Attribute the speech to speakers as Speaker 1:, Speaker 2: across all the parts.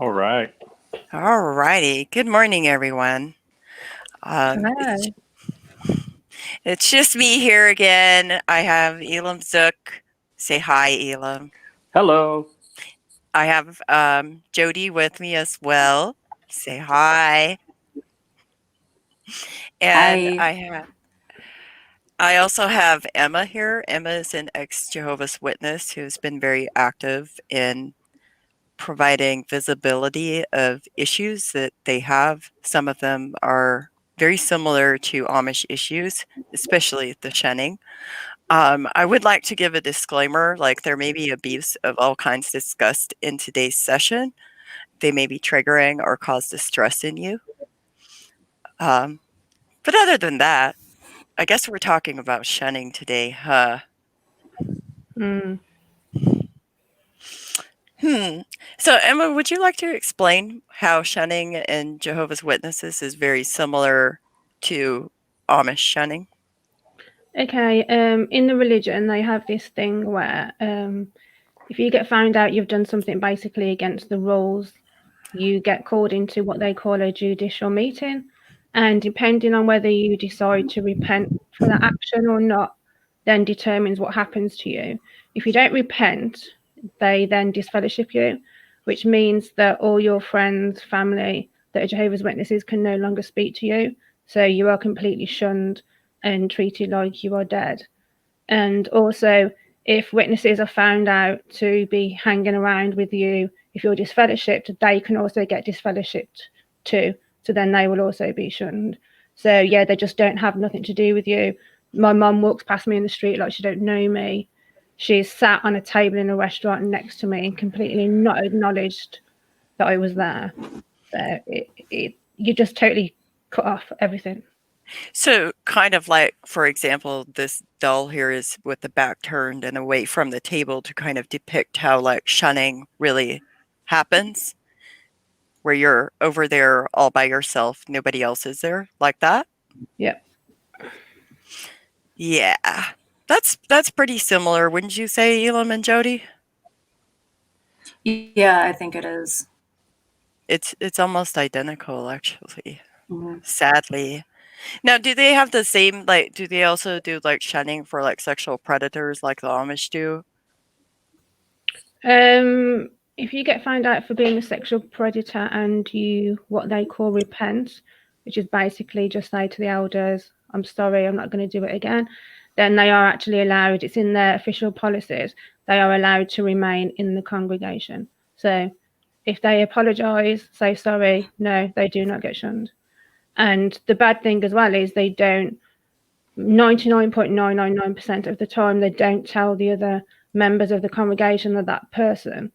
Speaker 1: All right.
Speaker 2: All righty. Good morning, everyone. Um, it's,
Speaker 3: Hi.
Speaker 2: it's just me here again. I have Elam Zook. Say hi, Elam.
Speaker 1: Hello.
Speaker 2: I have Jodi with me as well. Say hi. And
Speaker 4: Hi.
Speaker 2: I also have Emma here. Emma is an ex-Jehovah's Witness who's been very active in providing visibility of issues that they have. Some of them are very similar to Amish issues, especially the shunning. I would like to give a disclaimer, like there may be abuse of all kinds discussed in today's session. They may be triggering or cause distress in you. But other than that, I guess we're talking about shunning today, huh?
Speaker 3: Mm.
Speaker 2: So, Emma, would you like to explain how shunning in Jehovah's Witnesses is very similar to Amish shunning?
Speaker 3: Okay. In the religion, they have this thing where if you get found out you've done something basically against the rules, you get called into what they call a judicial meeting, and depending on whether you decide to repent for that action or not, then determines what happens to you. If you don't repent, they then disfellowship you, which means that all your friends, family that are Jehovah's Witnesses can no longer speak to you. So you are completely shunned and treated like you are dead. And also, if witnesses are found out to be hanging around with you, if you're disfellowshipped, they can also get disfellowshipped too. So then they will also be shunned. So yeah, they just don't have nothing to do with you. My mum walks past me in the street like she don't know me. She's sat on a table in a restaurant next to me and completely not acknowledged that I was there. So you just totally cut off everything.
Speaker 2: So, kind of like, for example, this doll here is with the back turned and away from the table to kind of depict how, like, shunning really happens, where you're over there all by yourself, nobody else is there, like that?
Speaker 3: Yeah.
Speaker 2: Yeah. That's pretty similar, wouldn't you say, Elam and Jodi?
Speaker 4: Yeah, I think it is.
Speaker 2: It's almost identical, actually,
Speaker 4: Mhm.
Speaker 2: sadly. Now, do they have the same, like, do they also do, like, shunning for, like, sexual predators like the Amish do?
Speaker 3: If you get found out for being a sexual predator and you what they call repent, which is basically just say to the elders, I'm sorry, I'm not going to do it again, then they are actually allowed, it's in their official policies, they are allowed to remain in the congregation. So if they apologize, say sorry, no, they do not get shunned. And the bad thing as well is they don't 99.999% of the time they don't tell the other members of the congregation that that person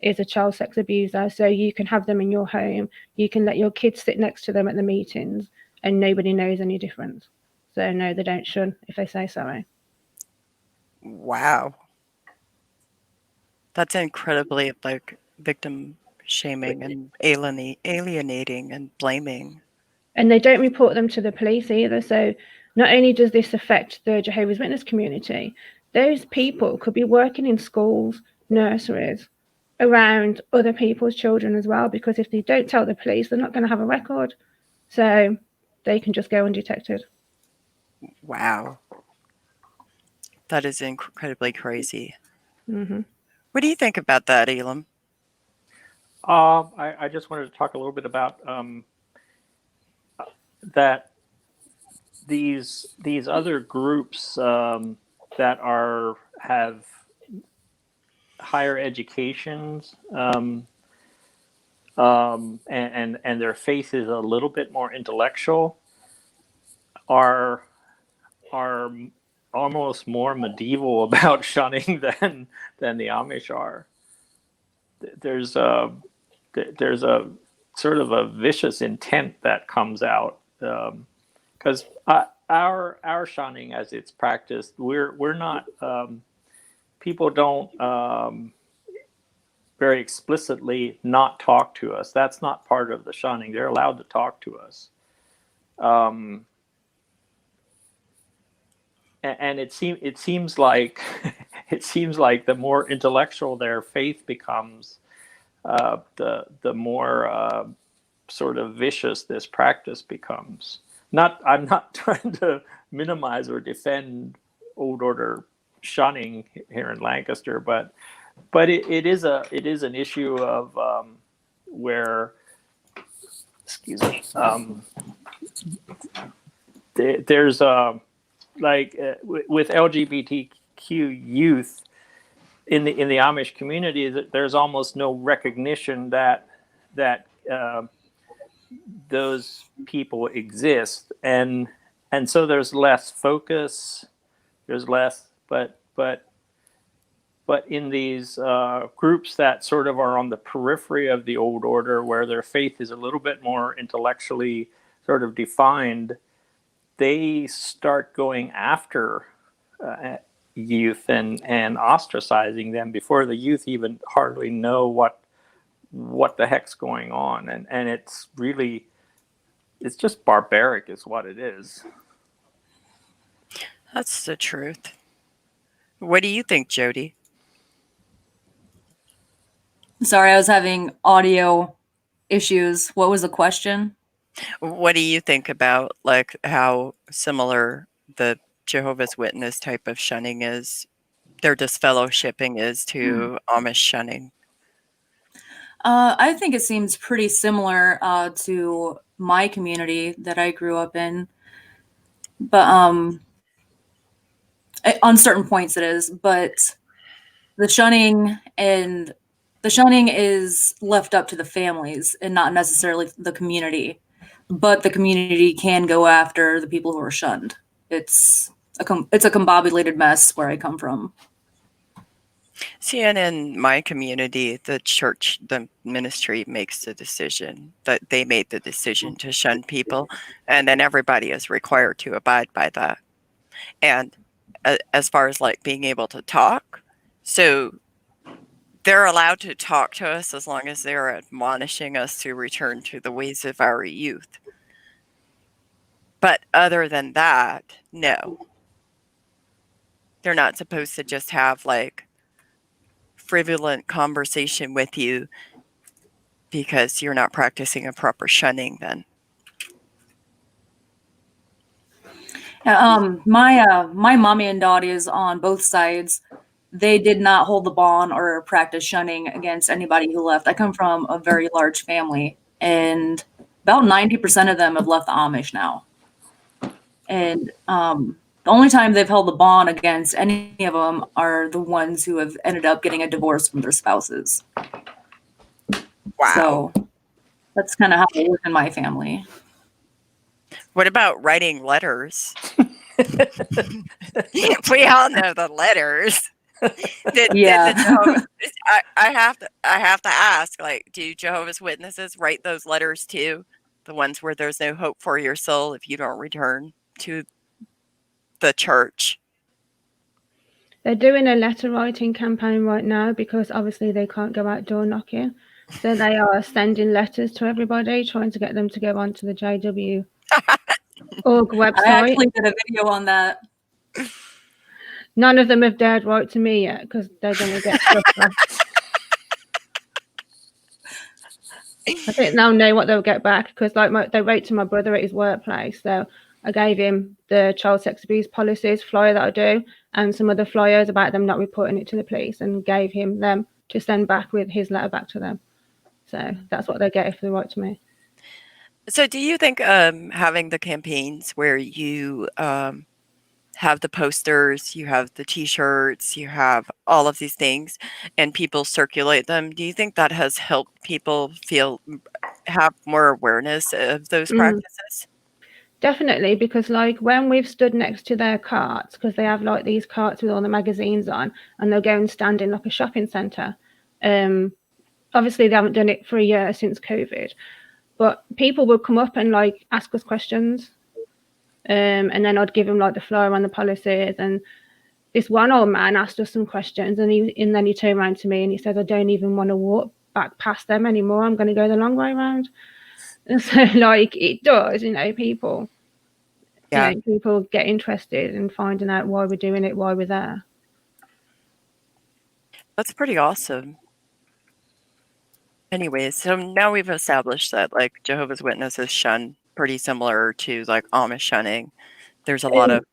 Speaker 3: is a child sex abuser. So you can have them in your home, you can let your kids sit next to them at the meetings, and nobody knows any difference. So no, they don't shun if they say sorry.
Speaker 2: Wow. That's incredibly, like, victim shaming and alienating and blaming.
Speaker 3: And they don't report them to the police either. So not only does this affect the Jehovah's Witness community, those people could be working in schools, nurseries, around other people's children as well, because if they don't tell the police, they're not going to have a record. So they can just go undetected.
Speaker 2: Wow. That is incredibly crazy.
Speaker 3: Mm-hmm.
Speaker 2: What do you think about that, Elam?
Speaker 1: I just wanted to talk a little bit about that these other groups that have higher educations and their faith is a little bit more intellectual are are almost more medieval about shunning than the Amish are. There's a sort of a vicious intent that comes out because our shunning as it's practiced, we're not people don't very explicitly not talk to us. That's not part of the shunning. They're allowed to talk to us. Um, and it seems like it seems like the more intellectual their faith becomes, the more sort of vicious this practice becomes. I'm not trying to minimize or defend old order shunning here in Lancaster, but it is an issue of where, excuse me, there's like with LGBTQ youth in the Amish community, there's almost no recognition that those people exist, and so there's less focus. There's less, but in these groups that sort of are on the periphery of the old order, where their faith is a little bit more intellectually sort of defined, they start going after youth and ostracizing them before the youth even hardly know what the heck's going on, and it's just barbaric is what it is.
Speaker 2: That's the truth. What do you think, Jodi?
Speaker 4: Sorry, I was having audio issues. What was the question?
Speaker 2: What do you think about like how similar the Jehovah's Witness type of shunning is, their disfellowshipping is to Amish shunning?
Speaker 4: I think it seems pretty similar to my community that I grew up in, but on certain points it is. But the shunning is left up to the families and not necessarily the community. But the community can go after the people who are shunned. It's a combobulated mess where I come from.
Speaker 2: See, and in my community, the church, the ministry makes the decision, that they made the decision to shun people, and then everybody is required to abide by that. And as far as like being able to talk, so they're allowed to talk to us as long as they're admonishing us to return to the ways of our youth. But other than that, no. They're not supposed to just have like frivolent conversation with you because you're not practicing a proper shunning then.
Speaker 4: My mommy and daddies on both sides, they did not hold the bond or practice shunning against anybody who left. I come from a very large family, and about 90% of them have left the Amish now. And the only time they've held the bond against any of them are the ones who have ended up getting a divorce from their spouses.
Speaker 2: Wow.
Speaker 4: So that's kind of how it works in my family.
Speaker 2: What about writing letters? We all know the letters. I have to ask, like, do Jehovah's Witnesses write those letters too? The ones where there's no hope for your soul if you don't return to the church?
Speaker 3: They're doing a letter writing campaign right now because obviously they can't go out door knocking. So they are sending letters to everybody, trying to get them to go onto the JW org website.
Speaker 4: I actually did a video on that.
Speaker 3: None of them have dared write to me yet because they're going to get stuff back. I think they'll know what they'll get back because they wrote to my brother at his workplace. So I gave him the child sex abuse policies flyer that I do and some other flyers about them not reporting it to the police and gave him them to send back with his letter back to them. So that's what they get if they write to me.
Speaker 2: So do you think having the campaigns where you have the posters, you have the T-shirts, you have all of these things, and people circulate them, do you think that has helped people have more awareness of those practices?
Speaker 3: Definitely, because like when we've stood next to their carts, because they have like these carts with all the magazines on, and they'll go and stand in like a shopping centre. Obviously, they haven't done it for a year since COVID, but people will come up and like ask us questions, and then I'd give them like the flyer on the policies. And this one old man asked us some questions, and then he turned around to me and he said, "I don't even want to walk back past them anymore. I'm going to go the long way around." And so, like, it does, people. Yeah, people get interested in finding out why we're doing it, why we're there.
Speaker 2: That's pretty awesome. Anyways, so now we've established that like Jehovah's Witnesses shun pretty similar to like Amish shunning. There's a lot of.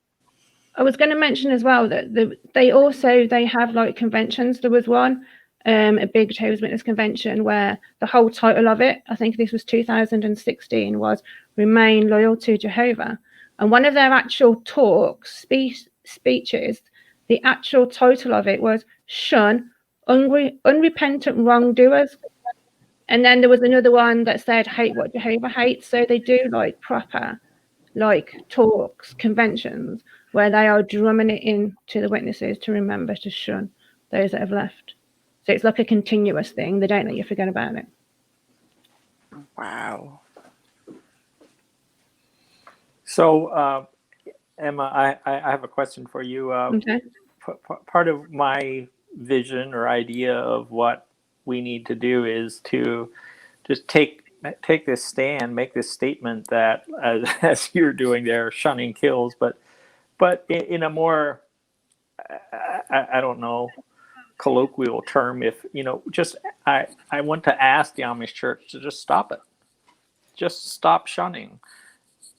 Speaker 3: I was going to mention as well that they have like conventions. There was one, a big Jehovah's Witness convention where the whole title of it, I think this was 2016, was "Remain Loyal to Jehovah," and one of their actual talks, speeches, the actual title of it was "Shun Unrepentant Wrongdoers." And then there was another one that said "Hate what Jehovah hates." So they do like proper like talks, conventions, where they are drumming it in to the witnesses to remember to shun those that have left. So it's like a continuous thing. They don't let you forget about it.
Speaker 2: Wow.
Speaker 1: So, Emma, I have a question for you.
Speaker 3: Okay.
Speaker 1: Part of my vision or idea of what we need to do is to just take this stand, make this statement that, as you're doing there, shunning kills, but in a more, I don't know, colloquial term, if just I want to ask the Amish church to just stop it, just stop shunning.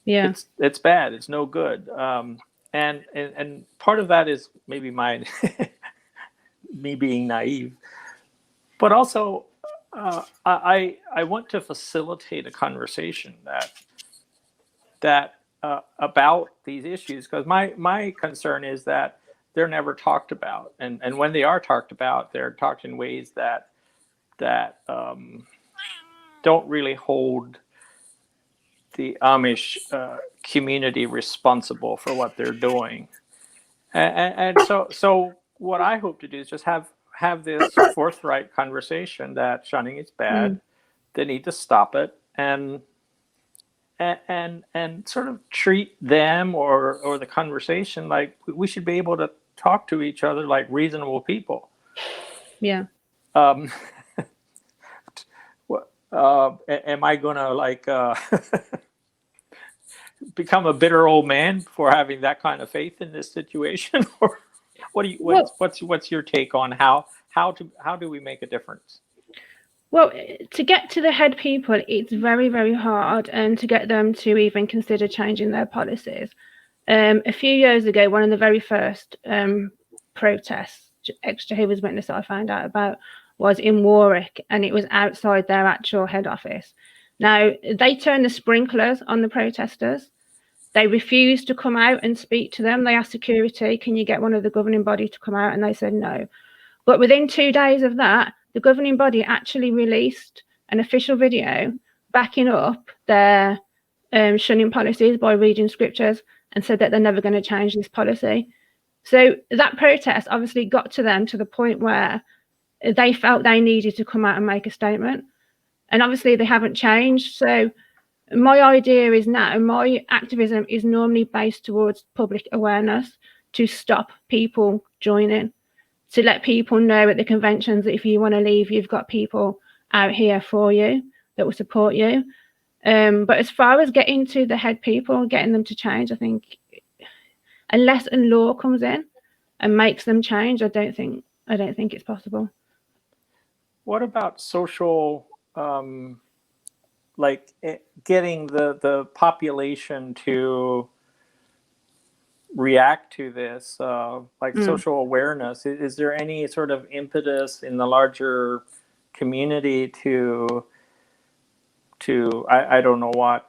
Speaker 3: Yeah,
Speaker 1: it's bad, it's no good, and part of that is maybe my me being naive, but also I want to facilitate a conversation that about these issues, because my concern is that they're never talked about, and when they are talked about, they're talked in ways that don't really hold the Amish community responsible for what they're doing, and so what I hope to do is just have this forthright conversation that shunning is bad, they need to stop it, and sort of treat them or the conversation like we should be able to talk to each other like reasonable people.
Speaker 3: yeah.
Speaker 1: Am I gonna like become a bitter old man for having that kind of faith in this situation, or what's your take on how do we make a difference?
Speaker 3: Well, to get to the head people, it's very, very hard, and to get them to even consider changing their policies. A few years ago, one of the very first protests, ex-Jehovah's Witness, that I found out about was in Warwick, and it was outside their actual head office. Now, they turned the sprinklers on the protesters. They refused to come out and speak to them. They asked security, can you get one of the governing body to come out? And they said no. But within 2 days of that, the governing body actually released an official video backing up their shunning policies by reading scriptures, and said that they're never going to change this policy. So that protest obviously got to them to the point where they felt they needed to come out and make a statement. And obviously they haven't changed. So my idea is now, my activism is normally based towards public awareness, to stop people joining, to let people know at the conventions that if you want to leave, you've got people out here for you that will support you. But as far as getting to the head people, getting them to change, I think unless a law comes in and makes them change, I don't think it's possible.
Speaker 1: What about social, like getting the population to react to this, like social awareness? Is there any sort of impetus in the larger community to I don't know what,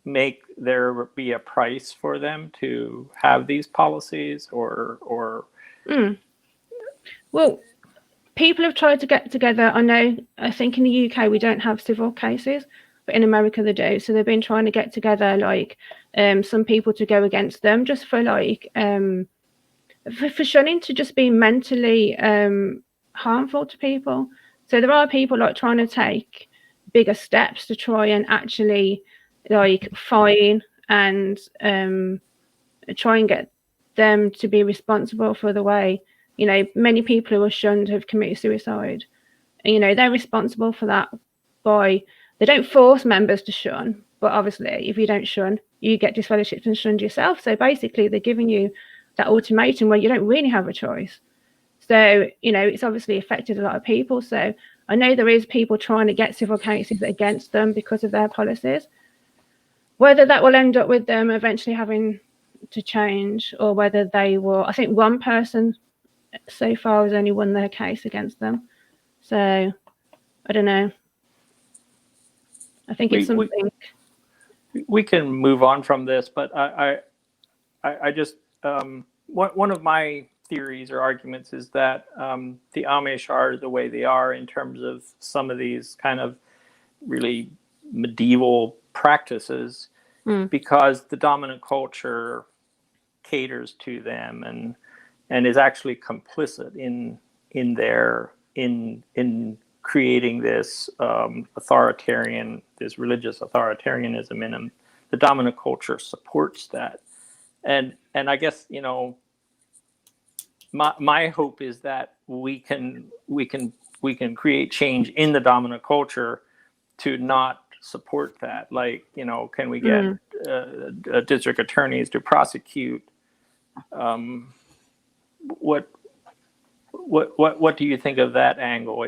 Speaker 1: make there be a price for them to have these policies, or
Speaker 3: Well, people have tried to get together. I think in the UK we don't have civil cases, but in America they do. So they've been trying to get together, like some people to go against them, just for like for shunning to just be mentally harmful to people. So there are people like trying to take bigger steps to try and actually like fine and try and get them to be responsible for the way, many people who are shunned have committed suicide. And, they're responsible for that they don't force members to shun, but obviously if you don't shun, you get disfellowshipped and shunned yourself. So basically they're giving you that ultimatum where you don't really have a choice. So, it's obviously affected a lot of people. So I know there is people trying to get civil cases against them because of their policies. Whether that will end up with them eventually having to change, or whether they will, I think one person so far has only won their case against them. So I don't know. I think it's something.
Speaker 1: We can move on from this, but I just one of my theories or arguments is that the Amish are the way they are in terms of some of these kind of really medieval practices because the dominant culture caters to them and is actually complicit in creating this this religious authoritarianism in them. The dominant culture supports that, and I guess my hope is that we can create change in the dominant culture to not support that. Like, can we get district attorneys to prosecute? What do you think of that angle?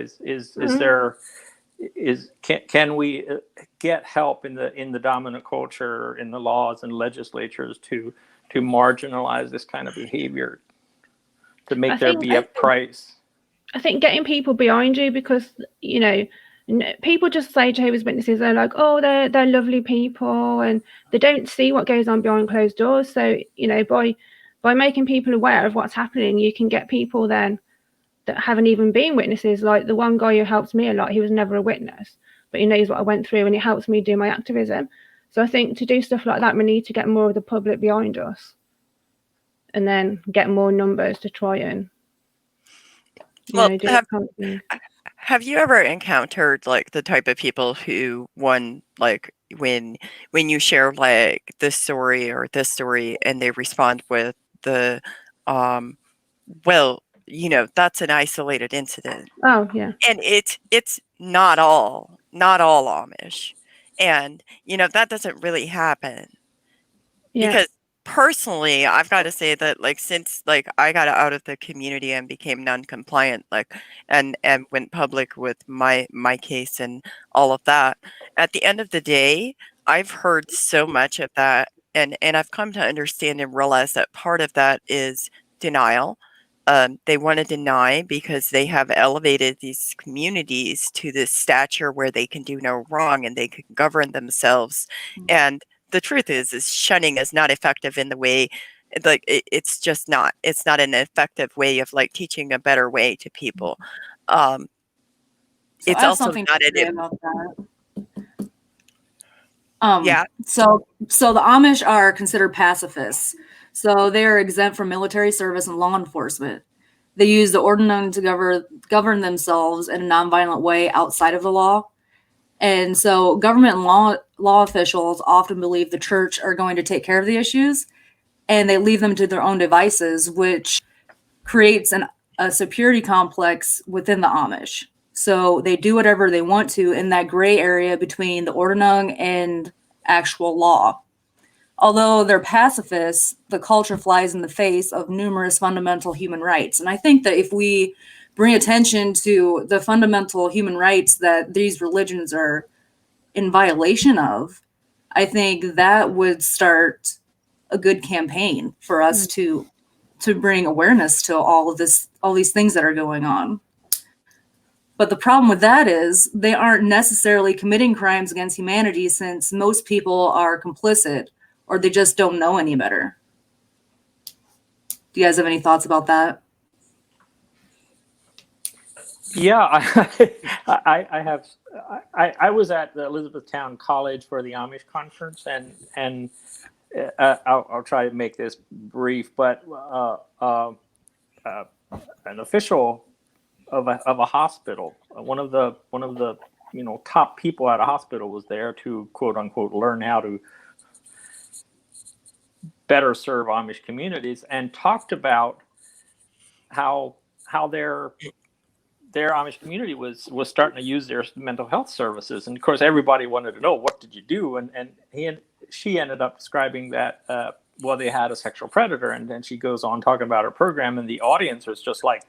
Speaker 1: Can we get help in the dominant culture, in the laws and legislatures to marginalize this kind of behavior, to make there be a price?
Speaker 3: I think getting people behind you, because people just say Jehovah's Witnesses, they're like, oh, they're lovely people, and they don't see what goes on behind closed doors. So by making people aware of what's happening, you can get people then that haven't even been witnesses. Like the one guy who helped me a lot, he was never a witness, but he knows what I went through and he helps me do my activism. So I think to do stuff like that, we need to get more of the public behind us and then get more numbers to try and do that kind of thing.
Speaker 2: Have you ever encountered like the type of people who like when you share like this story or this story and they respond with the well, that's an isolated incident.
Speaker 3: Oh yeah.
Speaker 2: And it's not all Amish. And that doesn't really happen. Yeah. Because personally, I've got to say that like since like I got out of the community and became non-compliant, like and went public with my case and all of that, at the end of the day, I've heard so much of that, and I've come to understand and realize that part of that is denial. They want to deny because they have elevated these communities to this stature where they can do no wrong and they can govern themselves. And the truth is shunning is not effective in the way, like it's just not. It's not an effective way of like teaching a better way to people. It's also not
Speaker 4: about that. Yeah. So the Amish are considered pacifists. So they are exempt from military service and law enforcement. They use the Ordnung to govern themselves in a nonviolent way outside of the law. And so government and law officials often believe the church are going to take care of the issues, and they leave them to their own devices, which creates a security complex within the Amish. So they do whatever they want to in that gray area between the Ordnung and actual law. Although they're pacifists, the culture flies in the face of numerous fundamental human rights. And I think that if we bring attention to the fundamental human rights that these religions are in violation of, I think that would start a good campaign for us to bring awareness to all these things that are going on. But the problem with that is they aren't necessarily committing crimes against humanity, since most people are complicit or they just don't know any better. Do you guys have any thoughts about that?
Speaker 1: Yeah, I have. I was at the Elizabethtown College for the Amish conference, and I'll try to make this brief. But an official of a hospital, one of the top people at a hospital, was there to quote unquote learn how to better serve Amish communities, and talked about how their Amish community was starting to use their mental health services. And of course, everybody wanted to know, what did you do? And she ended up describing that, they had a sexual predator. And then she goes on talking about her program, and the audience was just like,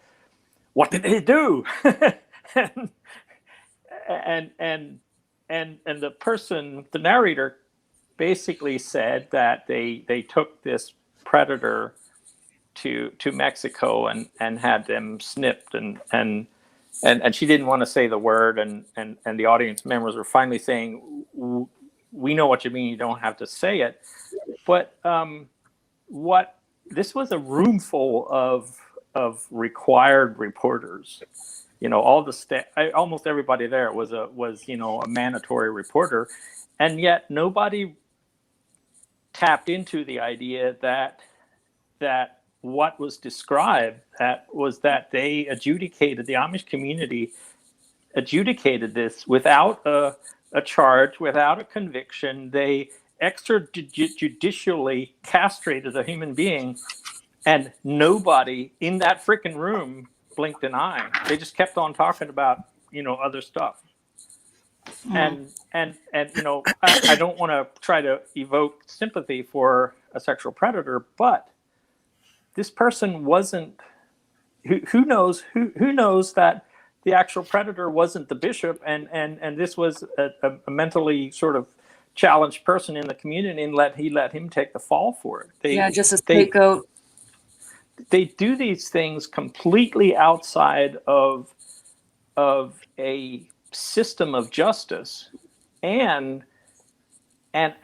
Speaker 1: what did they do? and the person, the narrator, basically said that they took this predator to Mexico and had them snipped, and she didn't want to say the word, and the audience members were finally saying, we know what you mean, you don't have to say it. But what this was a room full of required reporters. You know, all the almost everybody there was a mandatory reporter, and yet nobody tapped into the idea that what was described was that they adjudicated, the Amish community adjudicated this without a charge, without a conviction. They extrajudicially castrated a human being, and nobody in that freaking room blinked an eye. They just kept on talking about, other stuff. And I don't want to try to evoke sympathy for a sexual predator, but this person wasn't. Who knows that the actual predator wasn't the bishop, and this was a mentally sort of challenged person in the community, and he let him take the fall for it.
Speaker 4: Just a scapegoat.
Speaker 1: They do these things completely outside of a system of justice, and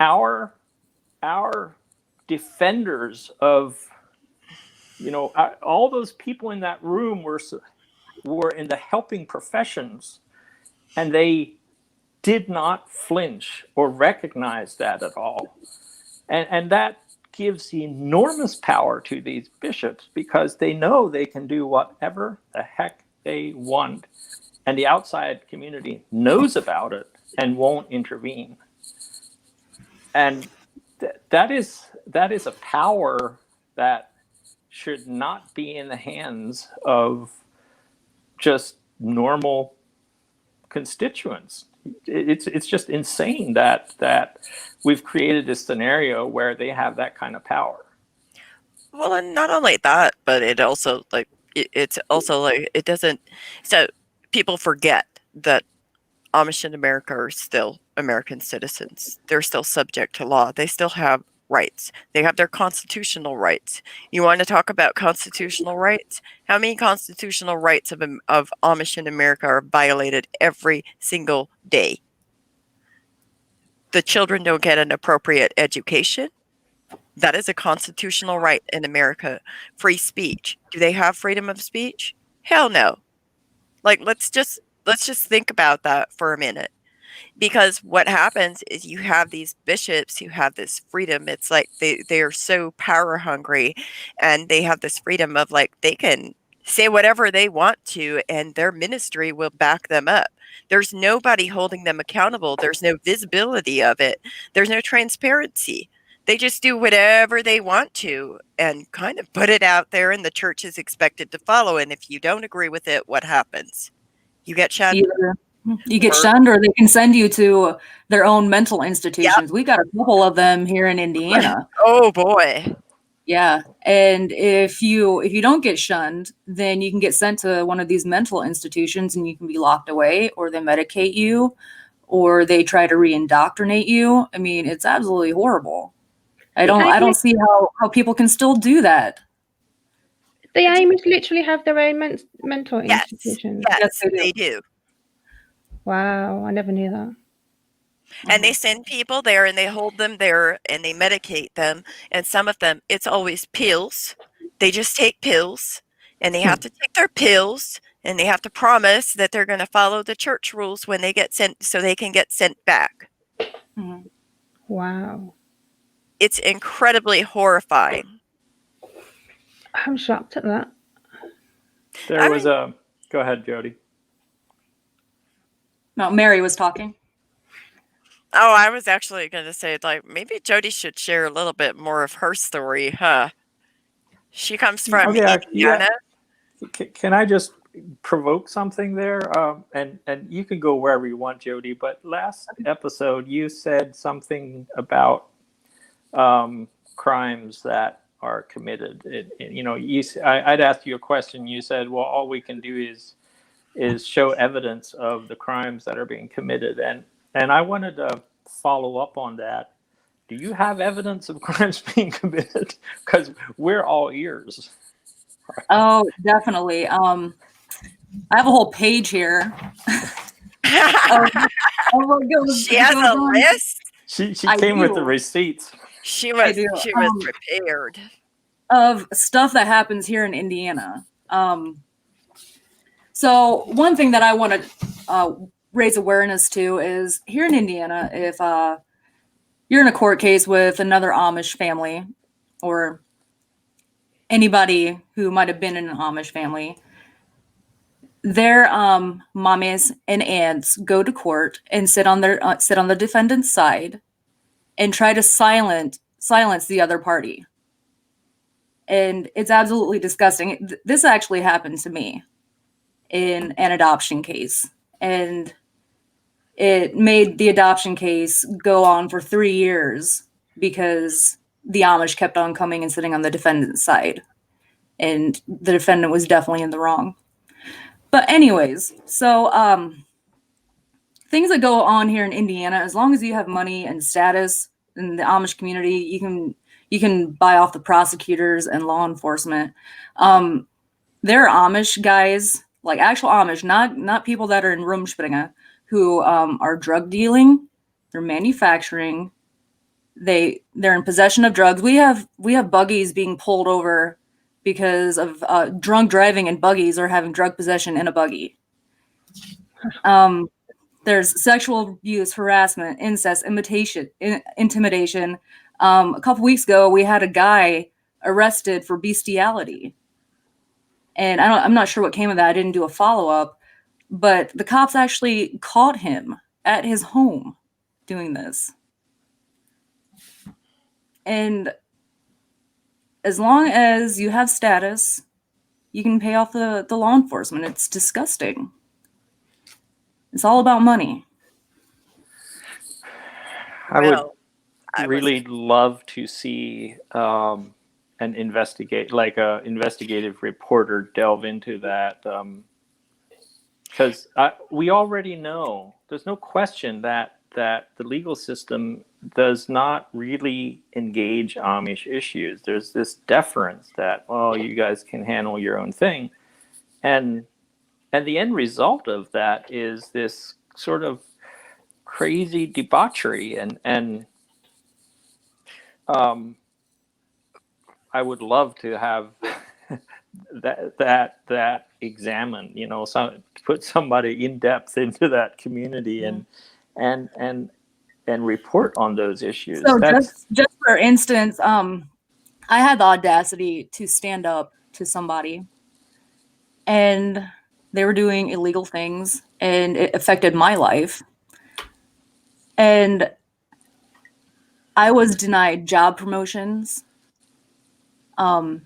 Speaker 1: our defenders of all those people in that room were in the helping professions, and they did not flinch or recognize that at all, and that gives enormous power to these bishops, because they know they can do whatever the heck they want, and the outside community knows about it and won't intervene. And that is a power that should not be in the hands of just normal constituents. It's just insane that we've created this scenario where they have that kind of power.
Speaker 2: Well, and not only that, but it also it doesn't. So people forget that Amish in America are still American citizens. They're still subject to law. They still have rights. They have their constitutional rights. You want to talk about constitutional rights? How many constitutional rights of Amish in America are violated every single day? The children don't get an appropriate education. That is a constitutional right in America. Free speech. Do they have freedom of speech? Hell no. Like, let's just think about that for a minute. Because what happens is you have these bishops who have this freedom. It's like they are so power hungry, and they have this freedom of, like, they can say whatever they want to, and their ministry will back them up. There's nobody holding them accountable. There's no visibility of it. There's no transparency. They just do whatever they want to and kind of put it out there, and the church is expected to follow. And if you don't agree with it, what happens? You get shunned.
Speaker 4: Either you get shunned, or they can send you to their own mental institutions. Yep. We got a couple of them here in Indiana.
Speaker 2: Oh boy.
Speaker 4: Yeah. And if you don't get shunned, then you can get sent to one of these mental institutions, and you can be locked away, or they medicate you, or they try to re-indoctrinate you. I mean, it's absolutely horrible. I don't see how people can still do that.
Speaker 3: The Amish literally have their own mental institutions.
Speaker 2: Yes, they do.
Speaker 3: Wow, I never knew that.
Speaker 2: And they send people there, and they hold them there, and they medicate them. And some of them, it's always pills. They just take pills, and they have to take their pills, and they have to promise that they're going to follow the church rules when they get sent, so they can get sent back.
Speaker 3: Mm-hmm. Wow.
Speaker 2: It's incredibly horrifying.
Speaker 3: I'm shocked at that.
Speaker 1: Go ahead, Jodi.
Speaker 4: No, Mary was talking.
Speaker 2: Oh, I was actually going to say, like, maybe Jodi should share a little bit more of her story, huh? She comes from Indiana.
Speaker 1: Yeah. Can I just provoke something there? And you can go wherever you want, Jodi, but last episode you said something about crimes that are committed. I'd ask you a question. You said, well, all we can do is show evidence of the crimes that are being committed, and I wanted to follow up on that. Do you have evidence of crimes being committed? Because we're all ears.
Speaker 4: Oh, definitely. I have a whole page here.
Speaker 2: She has a list.
Speaker 1: She came with the receipts.
Speaker 2: She was prepared.
Speaker 4: Of stuff that happens here in Indiana. So one thing that I want to raise awareness to is here in Indiana, if you're in a court case with another Amish family or anybody who might have been in an Amish family, their mommies and aunts go to court and sit on the defendant's side and try to silence the other party. And it's absolutely disgusting. This actually happened to me in an adoption case, and it made the adoption case go on for 3 years because the Amish kept on coming and sitting on the defendant's side, and the defendant was definitely in the wrong. But anyways, so things that go on here in Indiana, as long as you have money and status in the Amish community, you can buy off the prosecutors and law enforcement. There are Amish guys, like actual Amish, not people that are in Rumspringa, who are drug dealing, they're manufacturing, they're in possession of drugs. We have buggies being pulled over because of drunk driving and buggies or having drug possession in a buggy. There's sexual abuse, harassment, incest, intimidation. A couple weeks ago, we had a guy arrested for bestiality. And I'm not sure what came of that. I didn't do a follow-up. But the cops actually caught him at his home doing this. And as long as you have status, you can pay off the law enforcement. It's disgusting. It's all about money.
Speaker 1: I would really love to see an investigative reporter delve into that, because we already know there's no question that the legal system does not really engage Amish issues. There's this deference that, well, you guys can handle your own thing, and the end result of that is this sort of crazy debauchery, and I would love to have that examined. Put somebody in depth into that community and report on those issues.
Speaker 4: So just for instance, I had the audacity to stand up to somebody, and they were doing illegal things, and it affected my life. And I was denied job promotions. I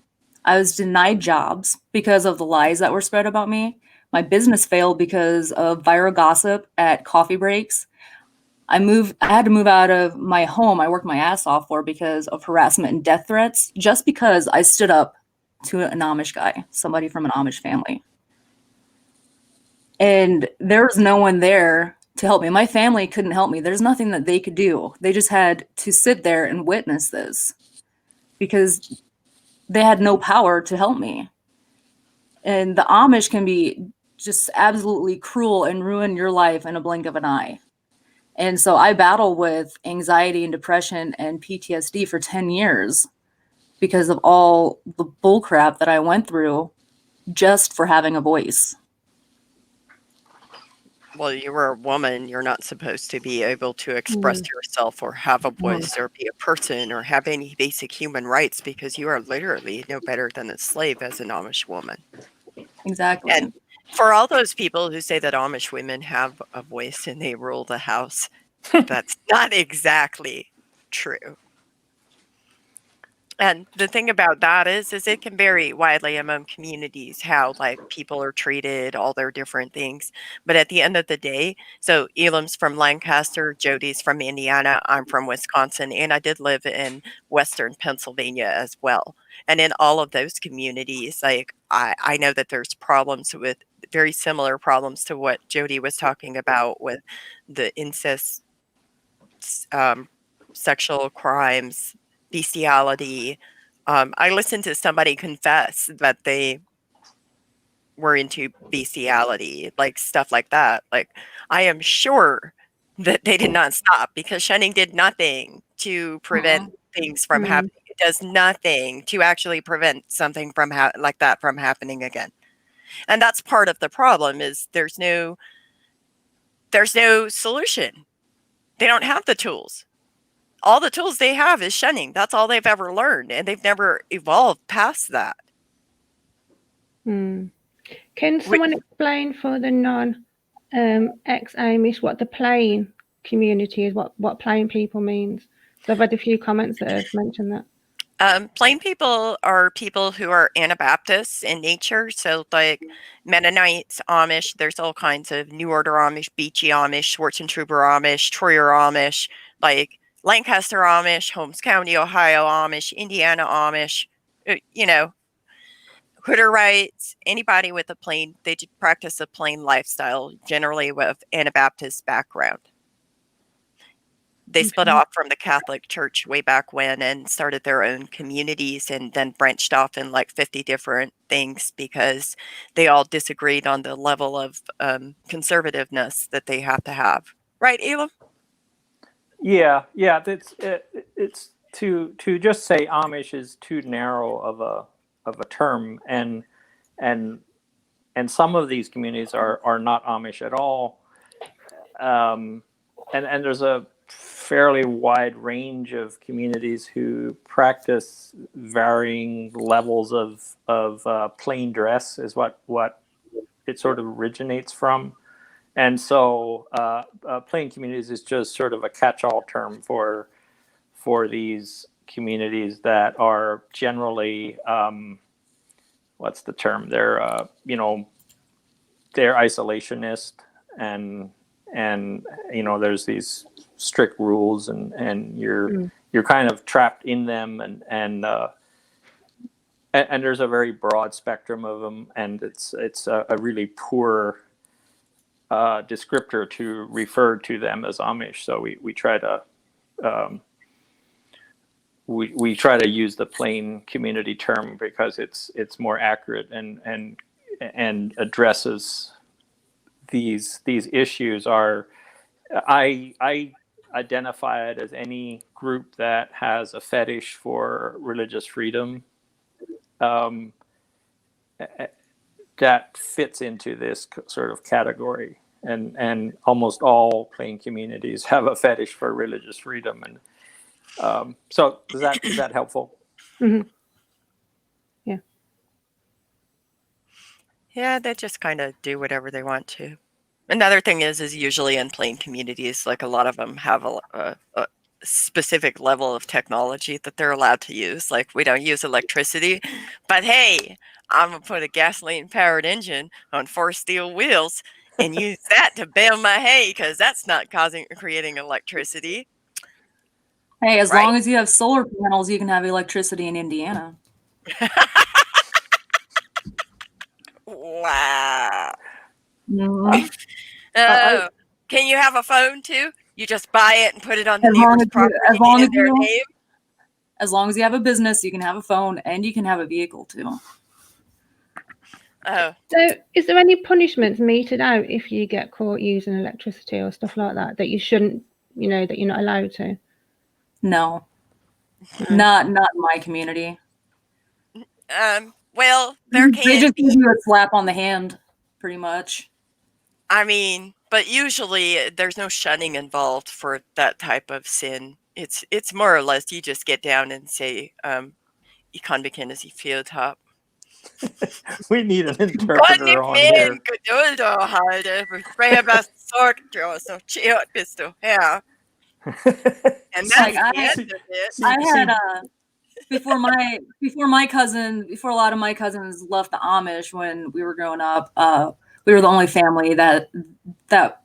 Speaker 4: was denied jobs because of the lies that were spread about me. My business failed because of viral gossip at coffee breaks. I had to move out of my home I worked my ass off for because of harassment and death threats, just because I stood up to an Amish guy, somebody from an Amish family. And there was no one there to help me. My family couldn't help me. There's nothing that they could do. They just had to sit there and witness this because they had no power to help me. And the Amish can be just absolutely cruel and ruin your life in a blink of an eye. And so I battled with anxiety and depression and PTSD for 10 years because of all the bullcrap that I went through just for having a voice.
Speaker 2: Well, you were a woman. You're not supposed to be able to express yourself or have a voice or be a person or have any basic human rights because you are literally no better than a slave as an Amish woman.
Speaker 4: Exactly.
Speaker 2: And for all those people who say that Amish women have a voice and they rule the house, that's not exactly true. And the thing about that is it can vary widely among communities how like people are treated, all their different things. But at the end of the day, so Elam's from Lancaster, Jodi's from Indiana, I'm from Wisconsin, and I did live in Western Pennsylvania as well. And in all of those communities, like I know that there's problems with very similar problems to what Jodi was talking about with the incest, sexual crimes, bestiality. I listened to somebody confess that they were into bestiality, like stuff like that. Like, I am sure that they did not stop because Shunning did nothing to prevent things from happening. It does nothing to actually prevent something from like that from happening again. And that's part of the problem is there's no solution. They don't have the tools. All the tools they have is shunning. That's all they've ever learned, and they've never evolved past that.
Speaker 3: Can someone explain for the non-ex-Amish what the plain community is, what plain people means? So I've had a few comments that have mentioned that.
Speaker 2: Plain people are people who are Anabaptists in nature. So like Mennonites, Amish, there's all kinds of New Order Amish, Beachy Amish, Schwarzentroober Amish, Troyer Amish, like Lancaster Amish, Holmes County, Ohio Amish, Indiana Amish, Hutterites, anybody with they practice a plain lifestyle, generally with Anabaptist background. They split off from the Catholic Church way back when and started their own communities and then branched off in like 50 different things because they all disagreed on the level of conservativeness that they have to have. Right, Elam?
Speaker 1: Yeah. It's to just say Amish is too narrow of a term, and some of these communities are not Amish at all, and there's a fairly wide range of communities who practice varying levels of plain dress is what it sort of originates from. And so plain communities is just sort of a catch-all term for these communities that are generally what's the term? They're they're isolationist, and there's these strict rules, and you're kind of trapped in them, and there's a very broad spectrum of them, and it's a really poor descriptor to refer to them as Amish. So we try to we try to use the plain community term because it's more accurate and addresses these issues. I identify it as any group that has a fetish for religious freedom that fits into this sort of category, and almost all plain communities have a fetish for religious freedom, and so is that helpful?
Speaker 3: Mm-hmm.
Speaker 2: Yeah, they just kind of do whatever they want to. Another thing is usually in plain communities, like a lot of them have a specific level of technology that they're allowed to use. Like we don't use electricity, but hey, I'm gonna put a gasoline-powered engine on 4 steel wheels and use that to bale my hay because that's not creating electricity.
Speaker 4: Hey, as long as you have solar panels, you can have electricity in Indiana.
Speaker 2: Wow.
Speaker 4: Mm-hmm.
Speaker 2: Can you have a phone too? You just buy it and put it on the neighbor's property in their name?
Speaker 4: As long as you have a business, you can have a phone and you can have a vehicle too.
Speaker 2: Oh.
Speaker 3: So is there any punishments meted out if you get caught using electricity or stuff like that you shouldn't, that you're not allowed to?
Speaker 4: No. Not in my community.
Speaker 2: Well, there can
Speaker 4: They just give you a slap on the hand, pretty much.
Speaker 2: I mean, but usually there's no shunning involved for that type of sin. It's more or less you just get down and say, "I kan bekänna sig feltap."
Speaker 1: We need an interpreter on here.
Speaker 2: Geduld och ha det. Bäst sorgt jag så tjät bist du här. And that's
Speaker 4: Like,
Speaker 2: the end of it.
Speaker 4: I had before a lot of my cousins left the Amish when we were growing up, we were the only family that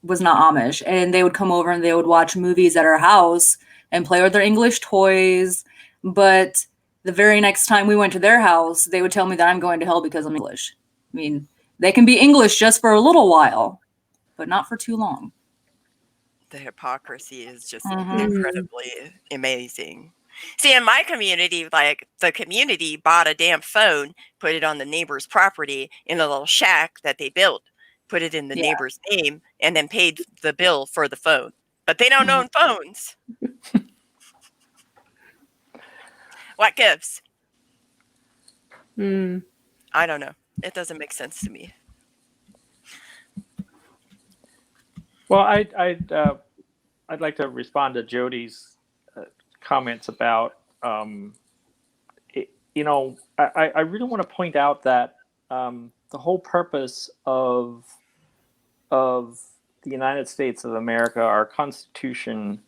Speaker 4: was not Amish, and they would come over and they would watch movies at our house and play with their English toys. But the very next time we went to their house, they would tell me that I'm going to hell because I'm English. I mean, they can be English just for a little while, but not for too long.
Speaker 2: The hypocrisy is just
Speaker 4: Mhm.
Speaker 2: incredibly amazing. See, in my community, like the community bought a damn phone, put it on the neighbor's property in a little shack that they built, put it in the
Speaker 4: Yeah.
Speaker 2: neighbor's name, and then paid the bill for the phone. But they don't
Speaker 4: Mhm.
Speaker 2: own phones. What gives?
Speaker 3: Mm.
Speaker 2: I don't know. It doesn't make sense to me.
Speaker 1: Well, I'd like to respond to Jodi's comments about you know, I really want to point out that the whole purpose of the United States of America, our Constitution,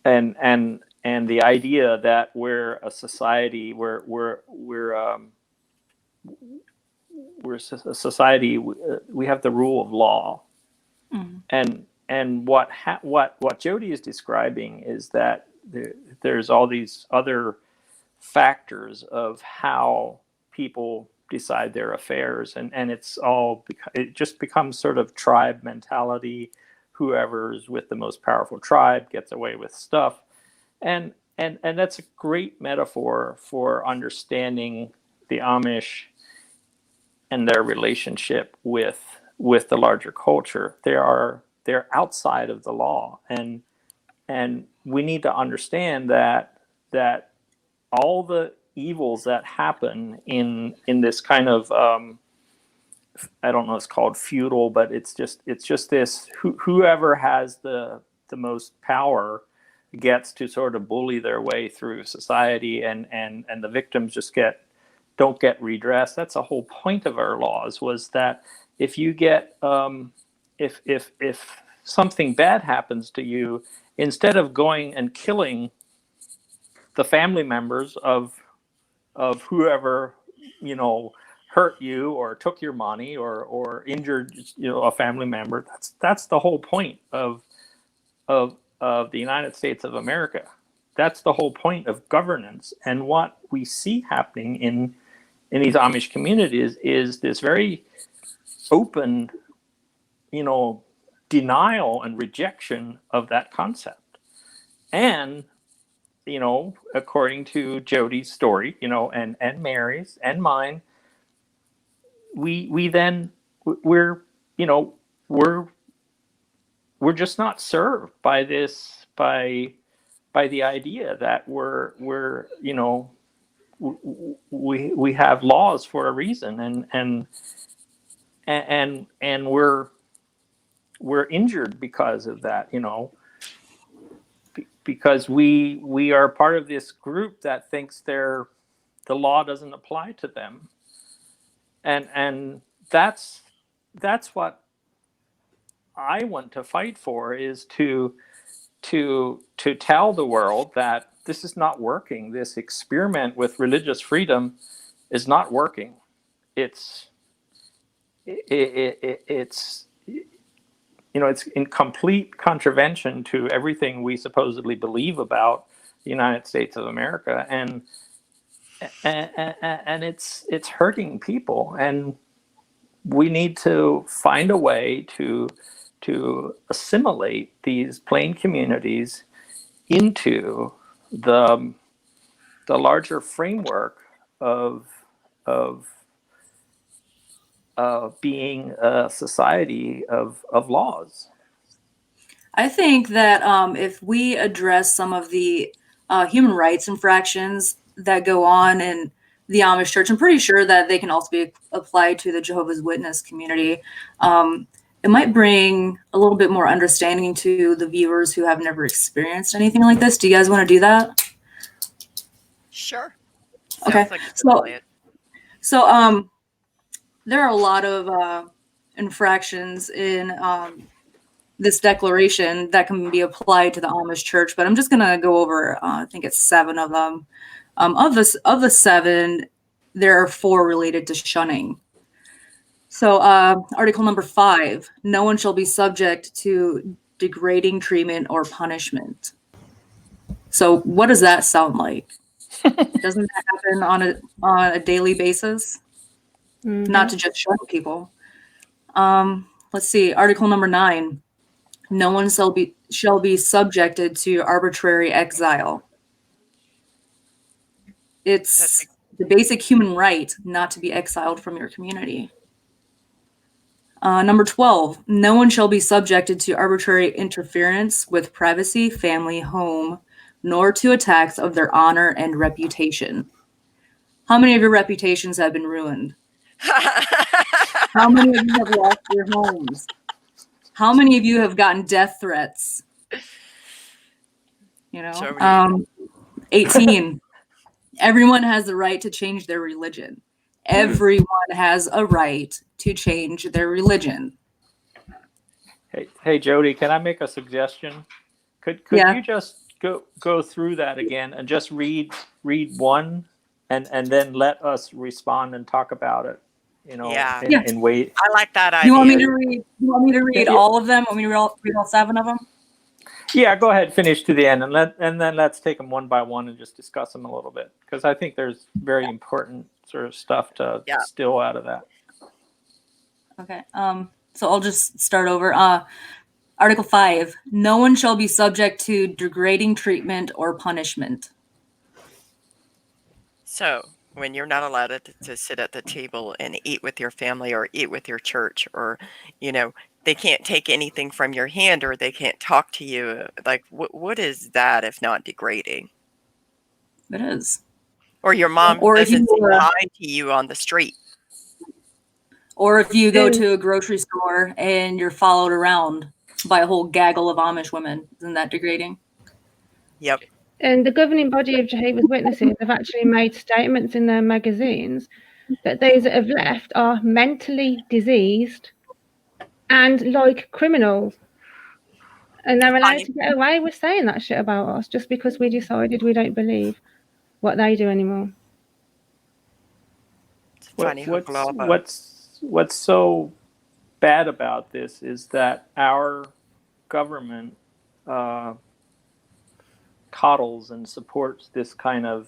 Speaker 1: and the idea that we're a society, we're a society. We have the rule of law,
Speaker 4: Mhm.
Speaker 1: and what Jodi is describing is that there's all these other factors of how people decide their affairs, and it just becomes sort of tribe mentality. Whoever's with the most powerful tribe gets away with stuff, and that's a great metaphor for understanding the Amish and their relationship with the larger culture. They're outside of the law, and we need to understand that all the evils that happen in this kind of I don't know, it's called feudal, but it's just this whoever has the most power gets to sort of bully their way through society, and the victims just don't get redressed. That's the whole point of our laws, was that if you get if something bad happens to you, instead of going and killing the family members of whoever, you know, hurt you or took your money or injured, you know, a family member, that's the whole point of the United States of America. That's the whole point of governance. And what we see happening in these Amish communities is this very open, you know, denial and rejection of that concept. And, you know, according to Jodi's story, you know, and Mary's and mine, we then we're, you know, we're just not served by the idea that we're you know, we have laws for a reason, and we're injured because of that, you know, because we are part of this group that thinks the law doesn't apply to them, and that's what I want to fight for, is to tell the world that this is not working. This experiment with religious freedom is not working. It's you know, it's in complete contravention to everything we supposedly believe about the United States of America, and it's hurting people, and we need to find a way to assimilate these plain communities into the larger framework of of being a society of laws.
Speaker 4: I think that if we address some of the human rights infractions that go on in the Amish church, I'm pretty sure that they can also be applied to the Jehovah's Witness community. It might bring a little bit more understanding to the viewers who have never experienced anything like this. Do you guys want to do that?
Speaker 2: Sure.
Speaker 4: Okay.
Speaker 2: Sounds like a good plan.
Speaker 4: So there are a lot of infractions in this declaration that can be applied to the Amish church, but I'm just going to go over, I think it's 7 of them. Of the 7, there are 4 related to shunning. So article number 5, no one shall be subject to degrading treatment or punishment. So what does that sound like? Doesn't that happen on a daily basis?
Speaker 3: Mhm.
Speaker 4: Not to just shun people. Let's see, article number 9, no one shall be subjected to arbitrary exile. It's the basic human right not to be exiled from your community. Number 12, no one shall be subjected to arbitrary interference with privacy, family, home, nor to attacks of their honor and reputation. How many of your reputations have been ruined? How many of you have lost your homes? How many of you have gotten death threats? 18. Everyone has the right to change their religion. Everyone has a right to change their religion.
Speaker 1: Hey, Jodi, can I make a suggestion? Could you just go through that again and just read one, and then let us respond and talk about it? In way.
Speaker 2: I like that idea.
Speaker 4: You want me to read all of them? Want me to read all 7 of them?
Speaker 1: Yeah, go ahead, finish to the end, and then let's take them one by one and just discuss them a little bit, because I think there's very important sort of stuff to still out of that.
Speaker 4: Okay. So I'll just start over. Article 5, no one shall be subject to degrading treatment or punishment.
Speaker 2: So when you're not allowed to sit at the table and eat with your family or eat with your church, or, they can't take anything from your hand, or they can't talk to you. Like, what is that if not degrading?
Speaker 4: It is.
Speaker 2: Or your mom doesn't say hi to you on the street.
Speaker 4: Or if you go to a grocery store and you're followed around by a whole gaggle of Amish women, isn't that degrading?
Speaker 2: Yep.
Speaker 3: And the governing body of Jehovah's Witnesses have actually made statements in their magazines that those that have left are mentally diseased and like criminals. And they're allowed to get away with saying that shit about us just because we decided we don't believe what they do anymore.
Speaker 1: What's so bad about this is that our government coddles and supports this kind of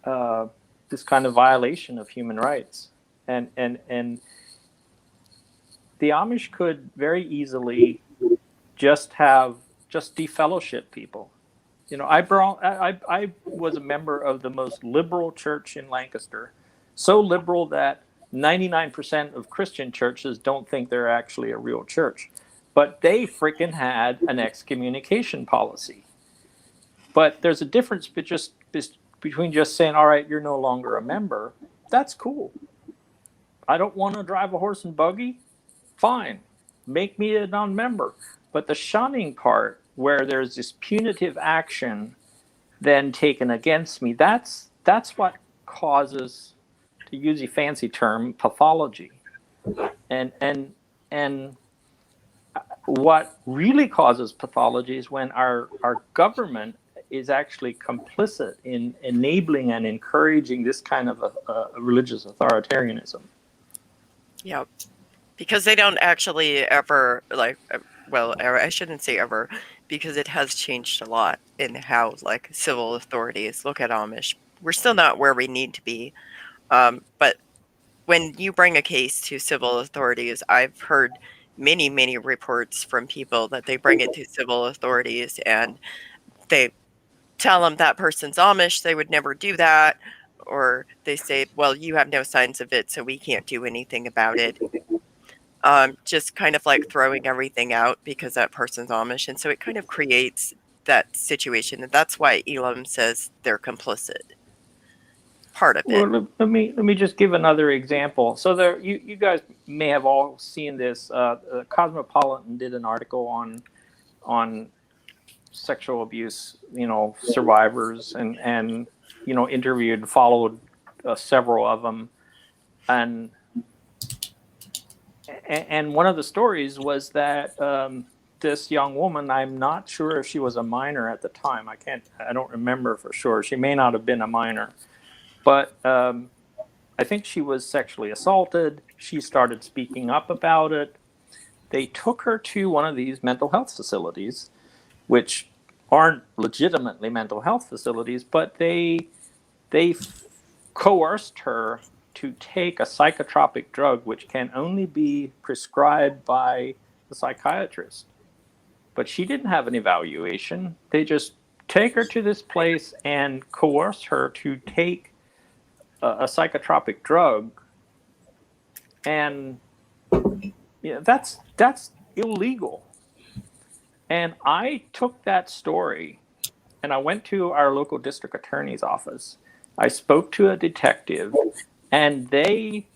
Speaker 1: violation of human rights, and the Amish could very easily just defellowship people. I was a member of the most liberal church in Lancaster, so liberal that 99% of Christian churches don't think they're actually a real church, but they freaking had an excommunication policy. But there's a difference between just saying, all right, you're no longer a member. That's cool. I don't want to drive a horse and buggy. Fine. Make me a non-member. But the shunning part, where there's this punitive action then taken against me, that's what causes, to use a fancy term, pathology. And what really causes pathology is when our government is actually complicit in enabling and encouraging this kind of a religious authoritarianism.
Speaker 2: Yep. Because they don't actually ever, I shouldn't say ever, because it has changed a lot in how, civil authorities look at Amish. We're still not where we need to be. But when you bring a case to civil authorities, I've heard many, many reports from people that they bring it to civil authorities and they tell them that person's Amish, they would never do that. Or they say, well, you have no signs of it, so we can't do anything about it. Just kind of like throwing everything out because that person's Amish. And so it kind of creates that situation. And that's why Elam says they're complicit. Part of it.
Speaker 1: Well, let me just give another example. So there, you guys may have all seen this. Cosmopolitan did an article on sexual abuse, survivors, and interviewed, followed several of them, and one of the stories was that this young woman. I'm not sure if she was a minor at the time. I don't remember for sure. She may not have been a minor, but I think she was sexually assaulted. She started speaking up about it. They took her to one of these mental health facilities, which aren't legitimately mental health facilities, but they coerced her to take a psychotropic drug which can only be prescribed by the psychiatrist. But she didn't have an evaluation. They just take her to this place and coerce her to take a psychotropic drug, and that's illegal. And I took that story and I went to our local district attorney's office. I spoke to a detective, and they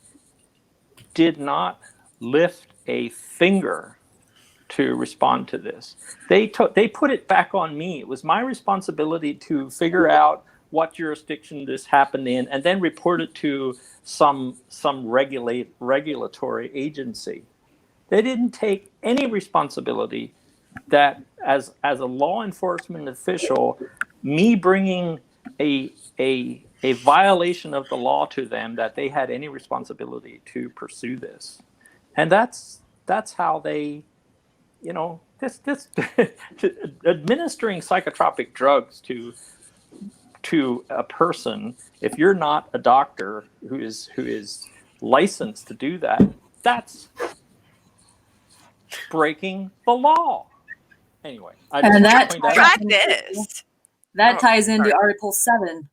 Speaker 1: did not lift a finger to respond to this. They put it back on me. It was my responsibility to figure out what jurisdiction this happened in, and then report it to some regulatory agency. They didn't take any responsibility that as a law enforcement official, me bringing a violation of the law to them, that they had any responsibility to pursue this. And that's how they, this administering psychotropic drugs to a person, if you're not a doctor who is licensed to do that, that's breaking the law. Anyway,
Speaker 4: that ties into Article 7.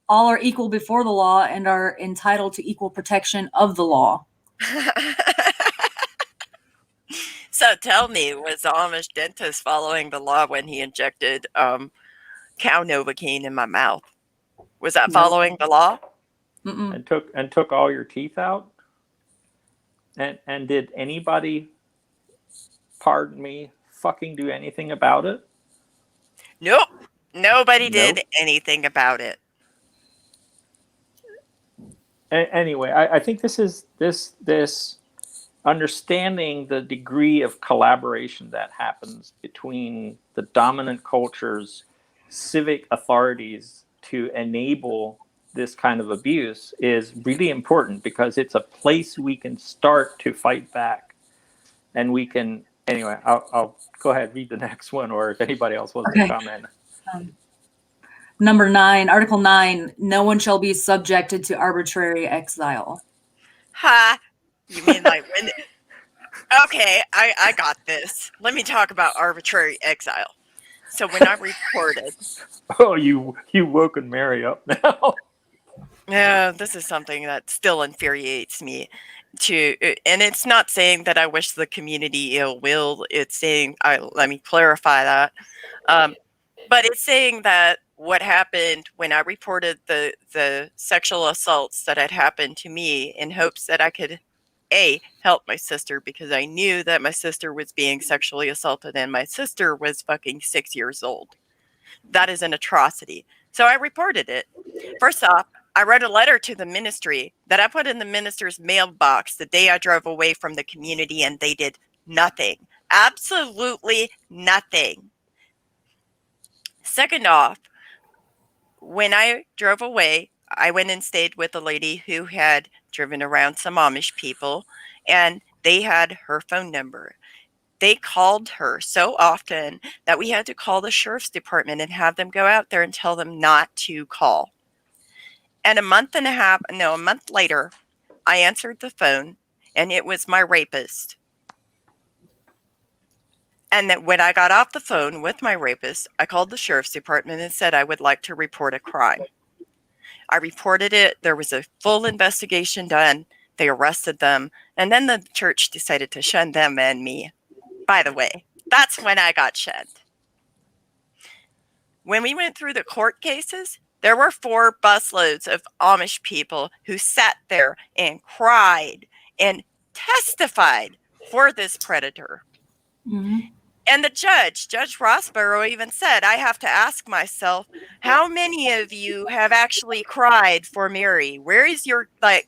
Speaker 4: All are equal before the law and are entitled to equal protection of the law.
Speaker 2: So tell me, was the Amish dentist following the law when he injected cow Novocaine in my mouth? Was that following the law?
Speaker 1: And took all your teeth out? And did anybody, pardon me, fucking do anything about it?
Speaker 2: Nope. Nobody did anything about it.
Speaker 1: Anyway, I think this understanding the degree of collaboration that happens between the dominant culture's civic authorities to enable this kind of abuse is really important, because it's a place we can start to fight back. And we can, anyway, I'll go ahead, read the next one, or if anybody else wants to comment.
Speaker 4: Number 9, Article 9, no one shall be subjected to arbitrary exile.
Speaker 2: Ha! You mean like when... Okay, I got this. Let me talk about arbitrary exile. So when I reported...
Speaker 1: Oh, you woken Mary up now.
Speaker 2: Yeah, this is something that still infuriates me. And it's not saying that I wish the community ill will. It's saying, let me clarify that. But it's saying that what happened when I reported the sexual assaults that had happened to me, in hopes that I could, help my sister, because I knew that my sister was being sexually assaulted and my sister was fucking 6 years old. That is an atrocity. So I reported it. First off, I wrote a letter to the ministry that I put in the minister's mailbox the day I drove away from the community, and they did nothing. Absolutely nothing. Second off, when I drove away, I went and stayed with a lady who had driven around some Amish people, and they had her phone number. They called her so often that we had to call the sheriff's department and have them go out there and tell them not to call. And a month later, I answered the phone, and it was my rapist. And then when I got off the phone with my rapist, I called the sheriff's department and said I would like to report a crime. I reported it. There was a full investigation done. They arrested them. And then the church decided to shun them and me. By the way, that's when I got shunned. When we went through the court cases, there were 4 busloads of Amish people who sat there and cried and testified for this predator.
Speaker 4: Mm-hmm.
Speaker 2: And the Judge Rossborough, even said, I have to ask myself, how many of you have actually cried for Mary? Where is your, they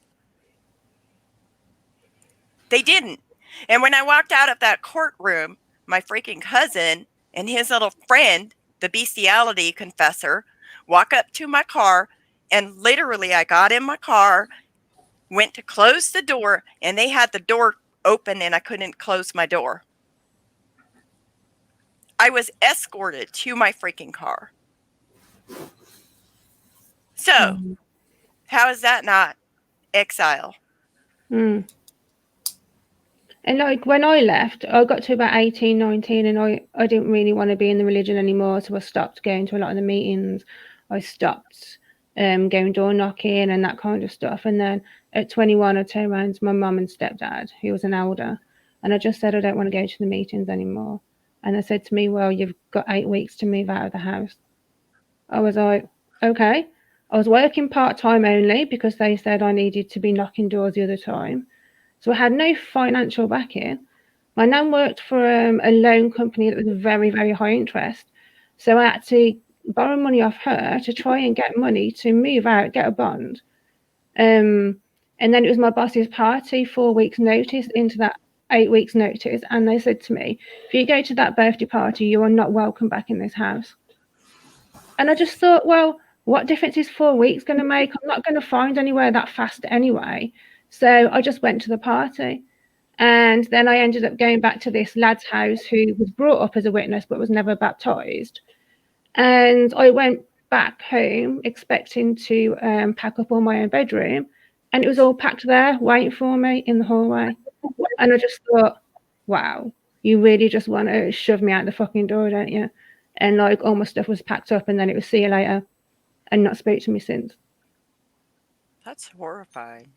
Speaker 2: didn't. And when I walked out of that courtroom, my freaking cousin and his little friend, the bestiality confessor, walk up to my car, and literally I got in my car, went to close the door, and they had the door open and I couldn't close my door. I was escorted to my freaking car. So, how is that not exile?
Speaker 3: Mm. And like when I left, I got to about 18, 19, and I didn't really want to be in the religion anymore. So I stopped going to a lot of the meetings. I stopped going door knocking and that kind of stuff. And then at 21, I turned around to my mum and stepdad, who was an elder. And I just said, I don't want to go to the meetings anymore. And they said to me, well, you've got 8 weeks to move out of the house. I was like, okay. I was working part-time only because they said I needed to be knocking doors the other time. So I had no financial backing. My nan worked for a loan company that was very, very high interest. So I had to borrow money off her to try and get money to move out, get a bond. And then it was my boss's party, 4 weeks notice into that 8 weeks notice. And they said to me, if you go to that birthday party, you are not welcome back in this house. And I just thought, well, what difference is 4 weeks going to make? I'm not going to find anywhere that fast anyway. So I just went to the party. And then I ended up going back to this lad's house who was brought up as a witness but was never baptized. And I went back home expecting to pack up all my own bedroom. And it was all packed there waiting for me in the hallway. And I just thought, wow, you really just want to shove me out the fucking door, don't you? And like all my stuff was packed up and then it was see you later and not spoke to me since.
Speaker 2: That's horrifying.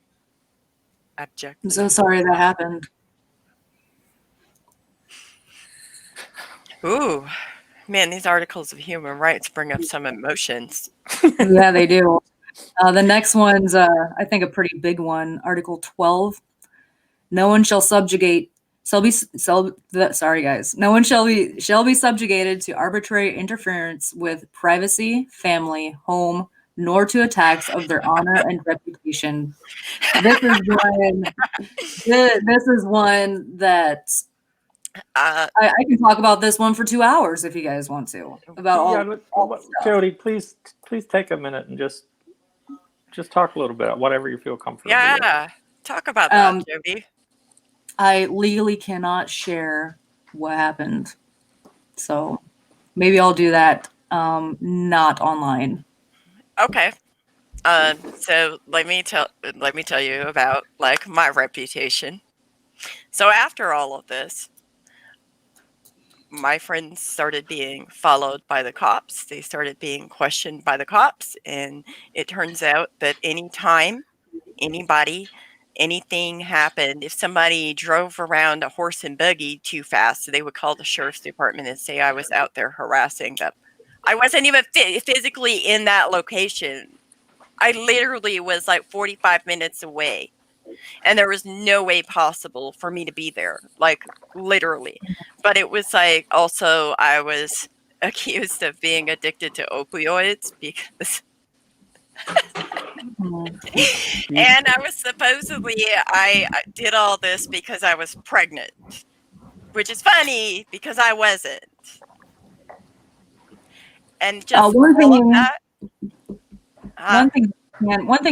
Speaker 2: Abject.
Speaker 4: I'm so sorry that happened.
Speaker 2: Ooh, man, these articles of human rights bring up some emotions.
Speaker 4: Yeah, they do. The next one's, I think, a pretty big one. Article 12. No one shall subjugate. Sorry, guys. No one shall be subjugated to arbitrary interference with privacy, family, home, nor to attacks of their honor and reputation. This is one that I can talk about this one for 2 hours if you guys want to. About all
Speaker 1: Jodi, please take a minute and just talk a little bit, whatever you feel comfortable.
Speaker 2: Yeah, talk about that, Jodi.
Speaker 4: I legally cannot share what happened, so maybe I'll do that not online.
Speaker 2: Okay. So let me tell you about like my reputation. So after all of this, my friends started being followed by the cops. They started being questioned by the cops, and it turns out that anytime anything happened, if somebody drove around a horse and buggy too fast, they would call the sheriff's department and say I was out there harassing them. I wasn't even physically in that location. I literally was like 45 minutes away, and there was no way possible for me to be there, like literally. But it was like also I was accused of being addicted to opioids because and I was supposedly I did all this because I was pregnant, which is funny because I wasn't. And just
Speaker 4: one thing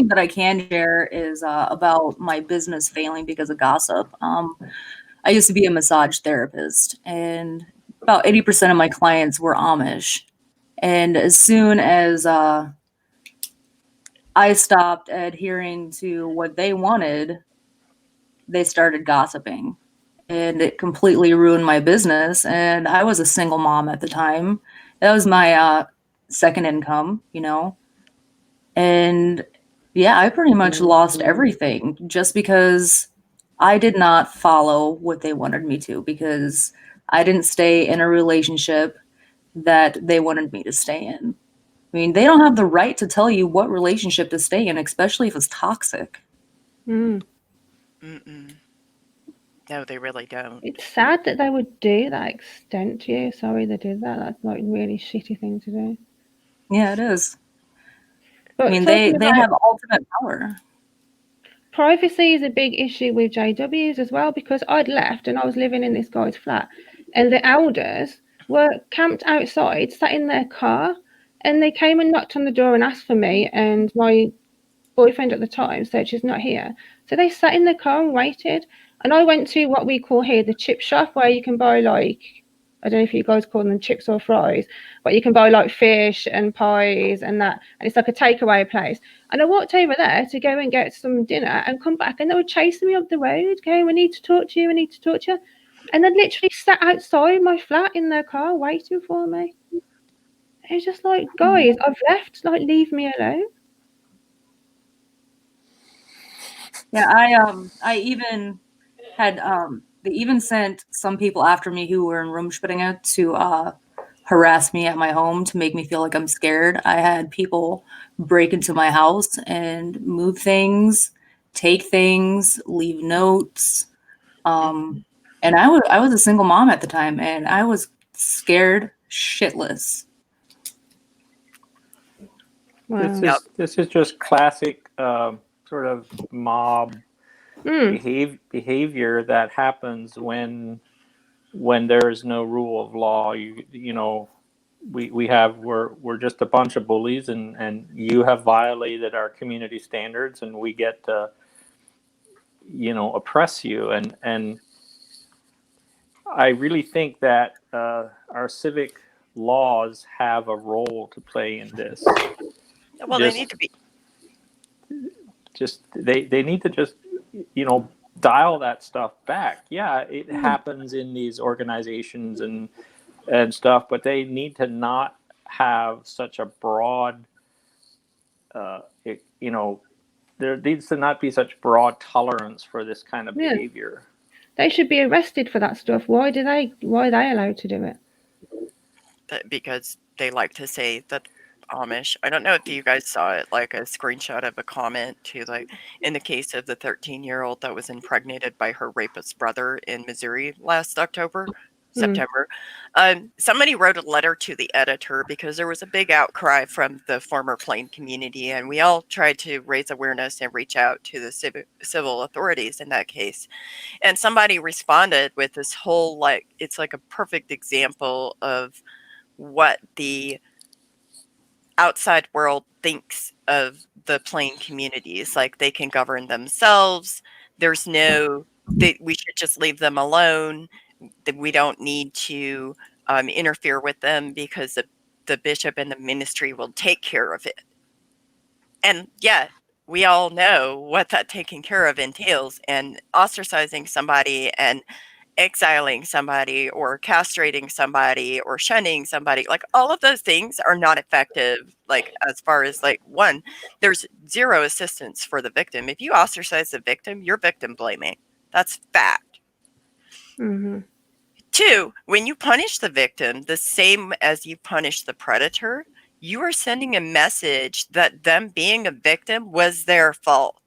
Speaker 4: that I can share is about my business failing because of gossip. I used to be a massage therapist, and about 80% of my clients were Amish. And as soon as I stopped adhering to what they wanted, they started gossiping. And it completely ruined my business. And I was a single mom at the time. That was my second income, you know. And yeah, I pretty much lost everything just because I did not follow what they wanted me to, because I didn't stay in a relationship that they wanted me to stay in. I mean, they don't have the right to tell you what relationship to stay in, especially if it's toxic.
Speaker 3: Mm.
Speaker 2: No, they really don't.
Speaker 3: It's sad that they would do that extent to you. Sorry they did that. That's like a really shitty thing to do.
Speaker 4: Yeah, it is.
Speaker 3: But
Speaker 4: I mean, they have ultimate power.
Speaker 3: Privacy is a big issue with JWs as well, because I'd left and I was living in this guy's flat. and the elders were camped outside, sat in their car, and they came and knocked on the door and asked for me. And my boyfriend at the time said she's not here. So they sat in the car and waited. And I went to what we call here the chip shop, where you can buy, like, I don't know if you guys call them chips or fries, but you can buy like fish and pies and that. And it's like a takeaway place. And I walked over there to go and get some dinner and come back, and they were chasing me up the road, going, "We need to talk to you, we need to talk to you." And they literally sat outside my flat in their car waiting for me. It was just like, guys, I've left, like, leave me alone.
Speaker 4: Yeah, I even had they even sent some people after me who were in Rumspringa to harass me at my home to make me feel like I'm scared. I had people break into my house and move things, take things, leave notes. And I was a single mom at the time, and I was scared shitless.
Speaker 3: Wow.
Speaker 1: This is just classic sort of mob behavior that happens when there's no rule of law. You know, we're just a bunch of bullies, and you have violated our community standards, and we get to, you know, oppress you. And I really think that our civic laws have a role to play in this.
Speaker 2: Well, they need to be.
Speaker 1: They need to just, you know, dial that stuff back. Yeah, it happens in these organizations and stuff, but they need to not have such a broad, you know, there needs to not be such broad tolerance for this kind of behavior.
Speaker 3: They should be arrested for that stuff. Why are they allowed to do it?
Speaker 2: Because they like to say that Amish. I don't know if you guys saw it, like a screenshot of a comment to, like, in the case of the 13-year-old that was impregnated by her rapist brother in Missouri last September. Somebody wrote a letter to the editor because there was a big outcry from the former Plain community, and we all tried to raise awareness and reach out to the civil authorities in that case. And somebody responded with this whole, like, it's like a perfect example of what the outside world thinks of the Plain communities. Like, they can govern themselves. There's no, we should just leave them alone. That we don't need to interfere with them because the bishop and the ministry will take care of it. And yet, we all know what that taking care of entails, and ostracizing somebody and exiling somebody or castrating somebody or shunning somebody, like, all of those things are not effective. Like, as far as, like, one, there's zero assistance for the victim. If you ostracize the victim, you're victim blaming. That's fact.
Speaker 3: Mm-hmm.
Speaker 2: Two, when you punish the victim the same as you punish the predator, you are sending a message that them being a victim was their fault.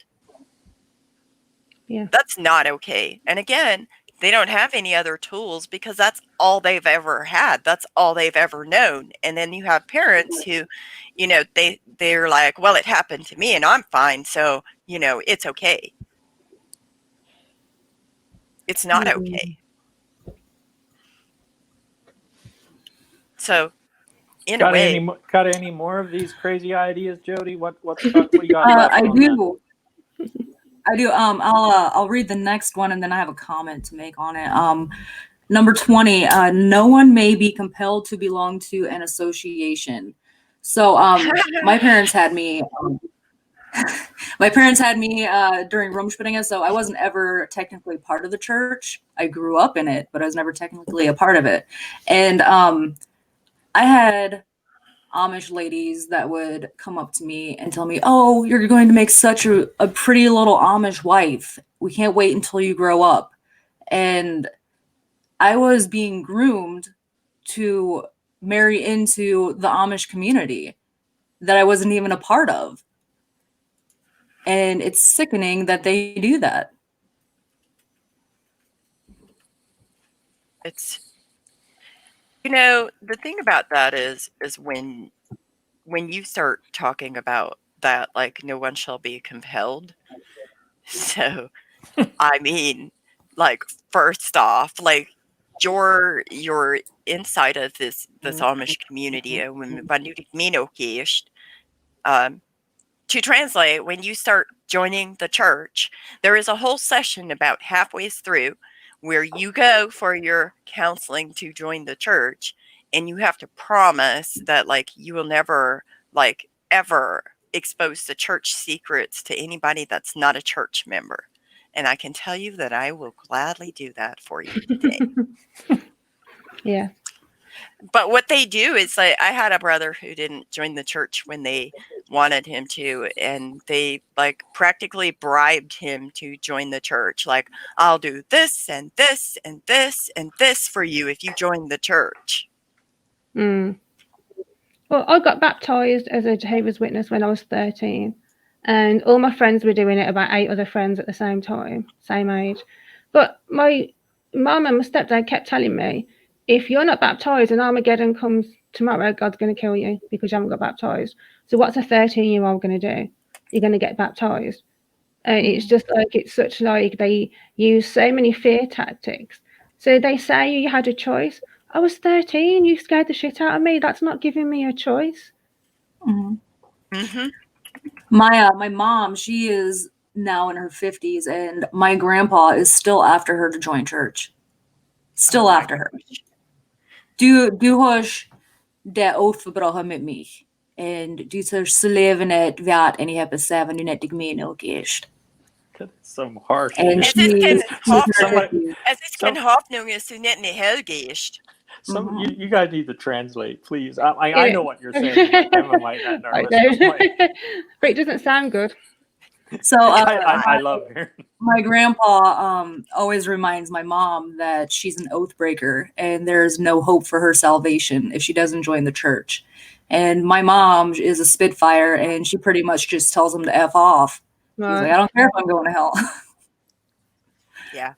Speaker 3: Yeah.
Speaker 2: That's not okay. And again, they don't have any other tools because that's all they've ever had. That's all they've ever known. And then you have parents who, you know, they're like, well, it happened to me and I'm fine. So, you know, it's okay. It's not okay. So, in a way,
Speaker 1: got any more of these crazy ideas, Jodi? What you got left
Speaker 4: I
Speaker 1: on
Speaker 4: do. That? I do. I'll read the next one, and then I have a comment to make on it. Number 20. No one may be compelled to belong to an association. So, my parents had me. My parents had me during Rumspringa, so I wasn't ever technically part of the church. I grew up in it, but I was never technically a part of it. And I had Amish ladies that would come up to me and tell me, "Oh, you're going to make such a pretty little Amish wife. We can't wait until you grow up." And I was being groomed to marry into the Amish community that I wasn't even a part of. And it's sickening that they do that.
Speaker 2: it's, you know, the thing about that is when you start talking about that, like, no one shall be compelled. So, I mean, like, first off, like, you're inside of this Amish community, to translate, when you start joining the church, there is a whole session about halfway through where you go for your counseling to join the church, and you have to promise that like you will never like ever expose the church secrets to anybody that's not a church member. And I can tell you that I will gladly do that for you today.
Speaker 3: Yeah.
Speaker 2: But what they do is, like, I had a brother who didn't join the church when they wanted him to, and they like practically bribed him to join the church. Like, I'll do this and this and this and this for you if you join the church.
Speaker 3: Well, I got baptized as a Jehovah's Witness when I was 13, and all my friends were doing it, about 8 other friends at the same time, same age. But my mum and my stepdad kept telling me, if you're not baptized and Armageddon comes tomorrow, God's going to kill you because you haven't got baptized. So what's a 13-year-old going to do? You're going to get baptized. It's just like, it's such like they use so many fear tactics. So they say you had a choice. I was 13. You scared the shit out of me. That's not giving me a choice.
Speaker 4: My mom, she is now in her 50s, and my grandpa is still after her to join church. Still after her. Du har det oförbra med mig. And du tar slevenet vat and you have a 7 you net me och ist.
Speaker 1: That's so harsh.
Speaker 4: And
Speaker 2: Es ist kein Hoffnung, es ist nicht Helgeist.
Speaker 1: Some you guys need to translate, please. I know what you're saying. But Emma might not know.
Speaker 3: But it doesn't sound good.
Speaker 4: So
Speaker 1: I love her.
Speaker 4: My grandpa always reminds my mom that she's an oath breaker and there's no hope for her salvation if she doesn't join the church. And my mom is a Spitfire, and she pretty much just tells him to F off. She's like, I don't care if I'm going to hell.
Speaker 2: Yeah.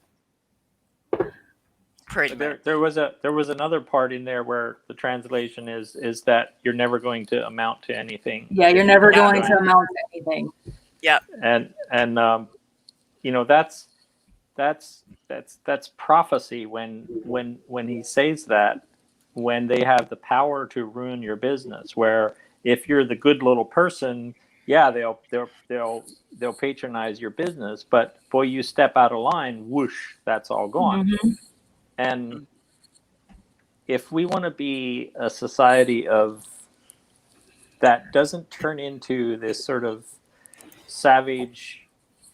Speaker 2: Pretty much.
Speaker 1: There was another part in there where the translation is that you're never going to amount to anything.
Speaker 4: Yeah, you're never going to amount to anything.
Speaker 2: Yeah.
Speaker 1: And you know, that's prophecy when he says that, when they have the power to ruin your business, where if you're the good little person, yeah, they'll patronize your business, but boy, you step out of line, whoosh, that's all gone. And if we want to be a society of that doesn't turn into this sort of savage,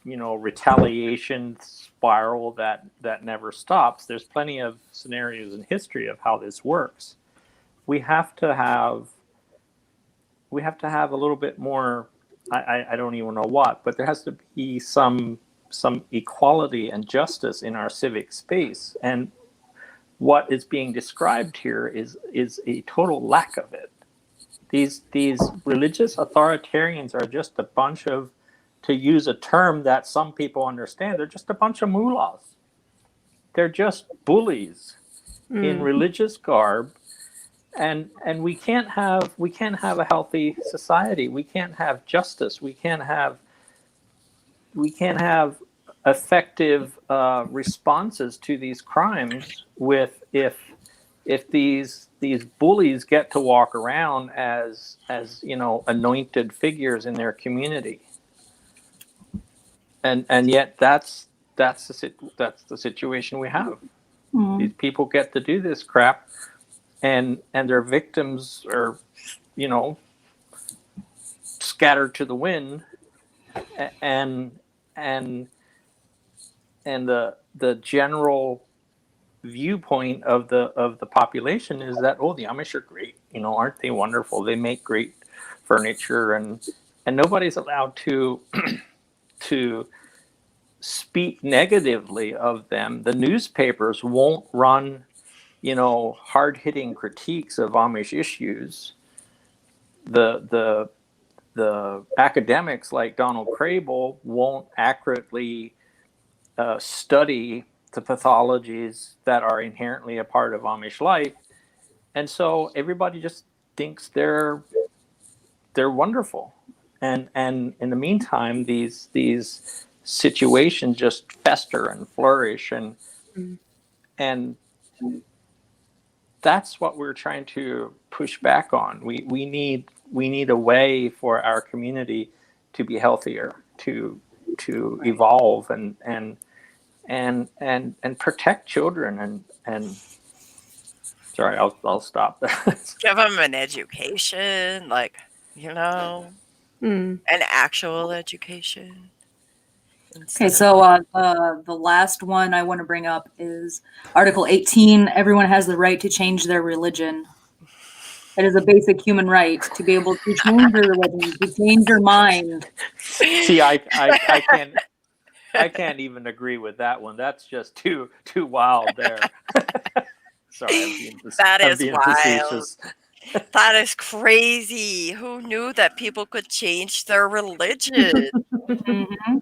Speaker 1: you know, retaliation spiral that never stops, there's plenty of scenarios in history of how this works. We have to have a little bit more, I don't even know what, but there has to be some equality and justice in our civic space. And what is being described here is a total lack of it. These religious authoritarians are just a bunch of, to use a term that some people understand, they're just a bunch of mullahs. They're just bullies in religious garb, and we can't have a healthy society. We can't have justice. We can't have effective responses to these crimes if these bullies get to walk around as you know, anointed figures in their community. And yet that's the situation we have. These people get to do this crap, and their victims are, you know, scattered to the wind, and the general viewpoint of the population is that, oh, the Amish are great, you know, aren't they wonderful? They make great furniture, and nobody's allowed to speak negatively of them. The newspapers won't run, you know, hard-hitting critiques of Amish issues. The academics like Donald Crable won't accurately study the pathologies that are inherently a part of Amish life, and so everybody just thinks they're wonderful. And in the meantime, these situations just fester and flourish, and that's what we're trying to push back on. We need a way for our community to be healthier, to evolve and protect children and sorry, I'll stop.
Speaker 2: Give them an education, like, an actual education.
Speaker 4: Okay, so the last one I want to bring up is Article 18. Everyone has the right to change their religion. It is a basic human right to be able to change your religion, to change your mind.
Speaker 1: See, I can't even agree with that one. That's just too wild there. Sorry, I'm being
Speaker 2: wild.
Speaker 1: facetious.
Speaker 2: That is crazy. Who knew that people could change their religion?
Speaker 4: Mm-hmm.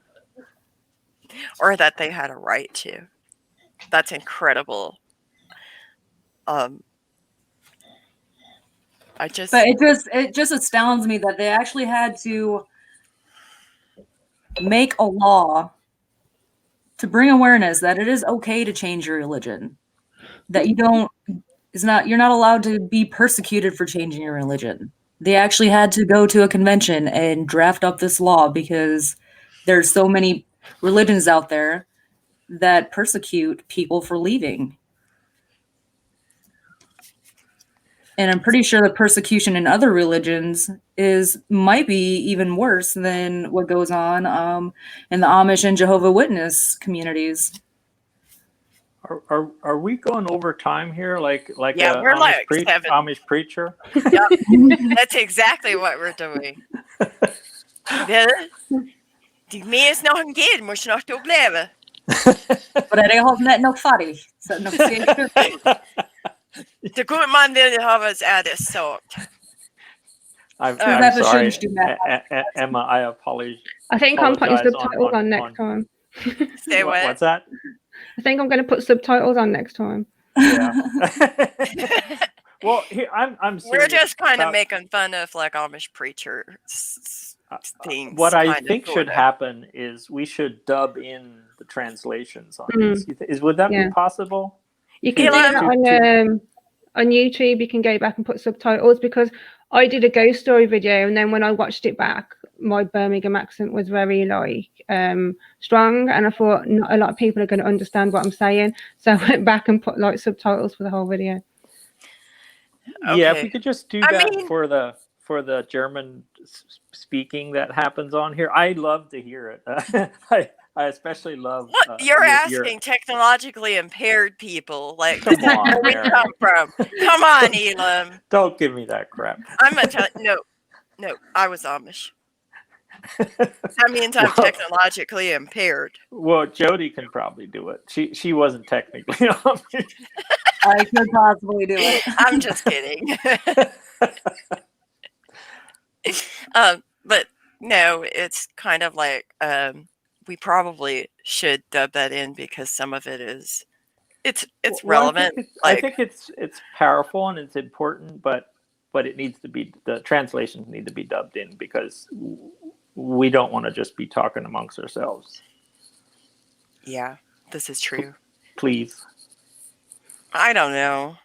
Speaker 2: Or that they had a right to. That's incredible. But
Speaker 4: it just astounds me that they actually had to make a law to bring awareness that it is okay to change your religion. That you're not allowed to be persecuted for changing your religion. They actually had to go to a convention and draft up this law because there's so many religions out there that persecute people for leaving. And I'm pretty sure the persecution in other religions might be even worse than what goes on in the Amish and Jehovah's Witness communities.
Speaker 1: Are we going over time here? Like
Speaker 2: yeah, we're
Speaker 1: Amish preacher?
Speaker 2: Yep. That's exactly what we're doing. Die is nog een keer, moest je nog toe blijven.
Speaker 4: Maar hij had net nog fatty. So nog
Speaker 2: De goede man wil je hebben is soort.
Speaker 1: I'm sorry, Emma. I apologize.
Speaker 3: I think I'm putting subtitles on next time.
Speaker 2: Say what?
Speaker 1: What's that?
Speaker 3: I think I'm going to put subtitles on next time.
Speaker 1: Yeah. Well, here, I'm serious.
Speaker 2: We're just kind of making fun of like Amish preachers things.
Speaker 1: What I think should happen is we should dub in the translations on these. Would that be possible?
Speaker 3: You can do that on YouTube. You can go back and put subtitles, because I did a ghost story video, and then when I watched it back, my Birmingham accent was very strong, and I thought not a lot of people are going to understand what I'm saying, so I went back and put subtitles for the whole video.
Speaker 2: Okay.
Speaker 1: Yeah, if we could just do that for the German speaking that happens on here, I love to hear it. I especially love.
Speaker 2: What you're asking technologically impaired people, like,
Speaker 1: come on,
Speaker 2: where we come from? Come on, Elam.
Speaker 1: Don't give me that crap.
Speaker 2: I'm gonna tell no, I was Amish. That means I'm technologically impaired.
Speaker 1: Well, Jodi can probably do it. She wasn't technically Amish.
Speaker 4: I could possibly do it.
Speaker 2: I'm just kidding. But no, it's kind of like we probably should dub that in, because some of it is it's relevant.
Speaker 1: I think it's powerful and it's important, but it needs to be, the translations need to be dubbed in, because we don't want to just be talking amongst ourselves.
Speaker 2: Yeah, this is true.
Speaker 1: Please.
Speaker 2: I don't know.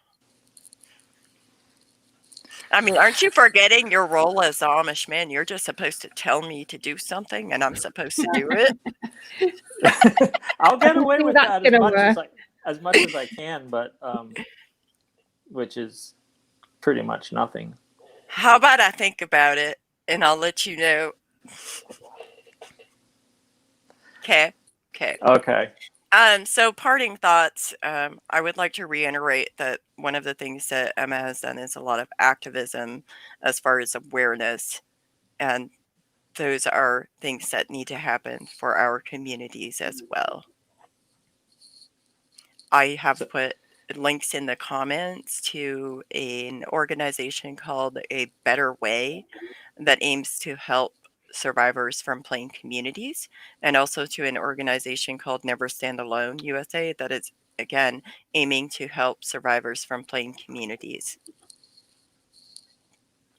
Speaker 2: I mean, aren't you forgetting your role as Amish man? You're just supposed to tell me to do something, and I'm supposed to do it.
Speaker 1: I'll get away with that as much as I can, but which is pretty much nothing.
Speaker 2: How about I think about it, and I'll let you know. Okay. So parting thoughts, I would like to reiterate that one of the things that Emma has done is a lot of activism as far as awareness, and those are things that need to happen for our communities as well. I have put links in the comments to an organization called A Better Way that aims to help survivors from plain communities, and also to an organization called Never Stand Alone USA that is, again, aiming to help survivors from plain communities.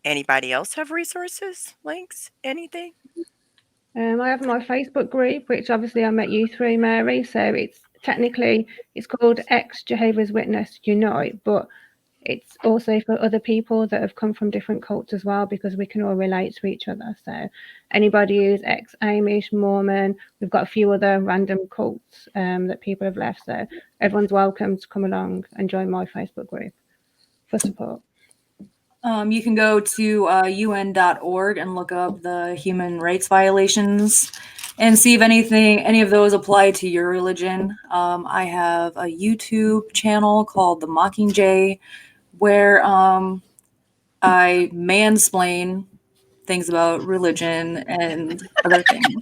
Speaker 2: Anybody else have resources, links, anything?
Speaker 3: I have my Facebook group, which obviously I met you through, Mary, so it's technically it's called Ex Jehovah's Witness Unite, but it's also for other people that have come from different cults as well, because we can all relate to each other. So anybody who's ex-Amish, Mormon, we've got a few other random cults that people have left. So everyone's welcome to come along and join my Facebook group for support.
Speaker 4: You can go to UN.org and look up the human rights violations and see if any of those apply to your religion. I have a YouTube channel called The Mockingjay, where I mansplain things about religion and other things.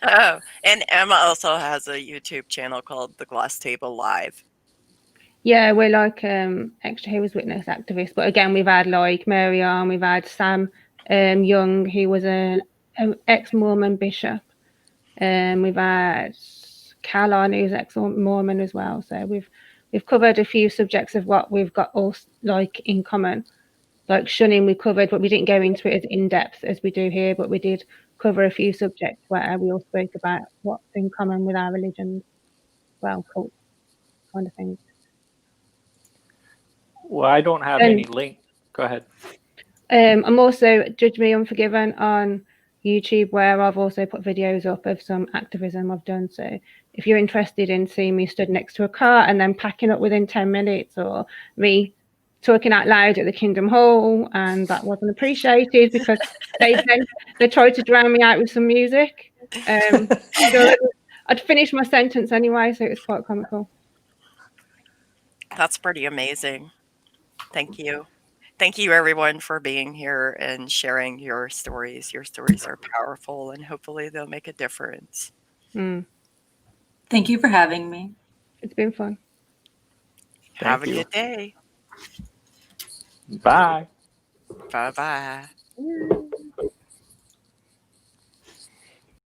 Speaker 2: Oh, and Emma also has a YouTube channel called The Glass Table Live.
Speaker 3: Yeah, we're like ex-Jehovah's Witness activists, but again, we've had like Mary-Ann, we've had Sam Young, who was an ex-Mormon bishop. We've had Calon, who's ex-Mormon as well. So we've covered a few subjects of what we've got all like in common. Like Shunning, we covered, but we didn't go into it as in depth as we do here. But we did cover a few subjects where we all spoke about what's in common with our religions, well, cult kind of things.
Speaker 1: Well, I don't have any link. Go ahead.
Speaker 3: I'm also Judge Me Unforgiven on YouTube, where I've also put videos up of some activism I've done. So if you're interested in seeing me stood next to a car and then packing up within 10 minutes, or me talking out loud at the Kingdom Hall, and that wasn't appreciated because they tried to drown me out with some music. I'd finished my sentence anyway, so it was quite comical.
Speaker 2: That's pretty amazing. Thank you. Thank you, everyone, for being here and sharing your stories. Your stories are powerful, and hopefully they'll make a difference.
Speaker 4: Thank you for having me.
Speaker 3: It's been fun.
Speaker 2: Have a good day.
Speaker 1: Bye.
Speaker 2: Bye-bye.
Speaker 3: Yeah.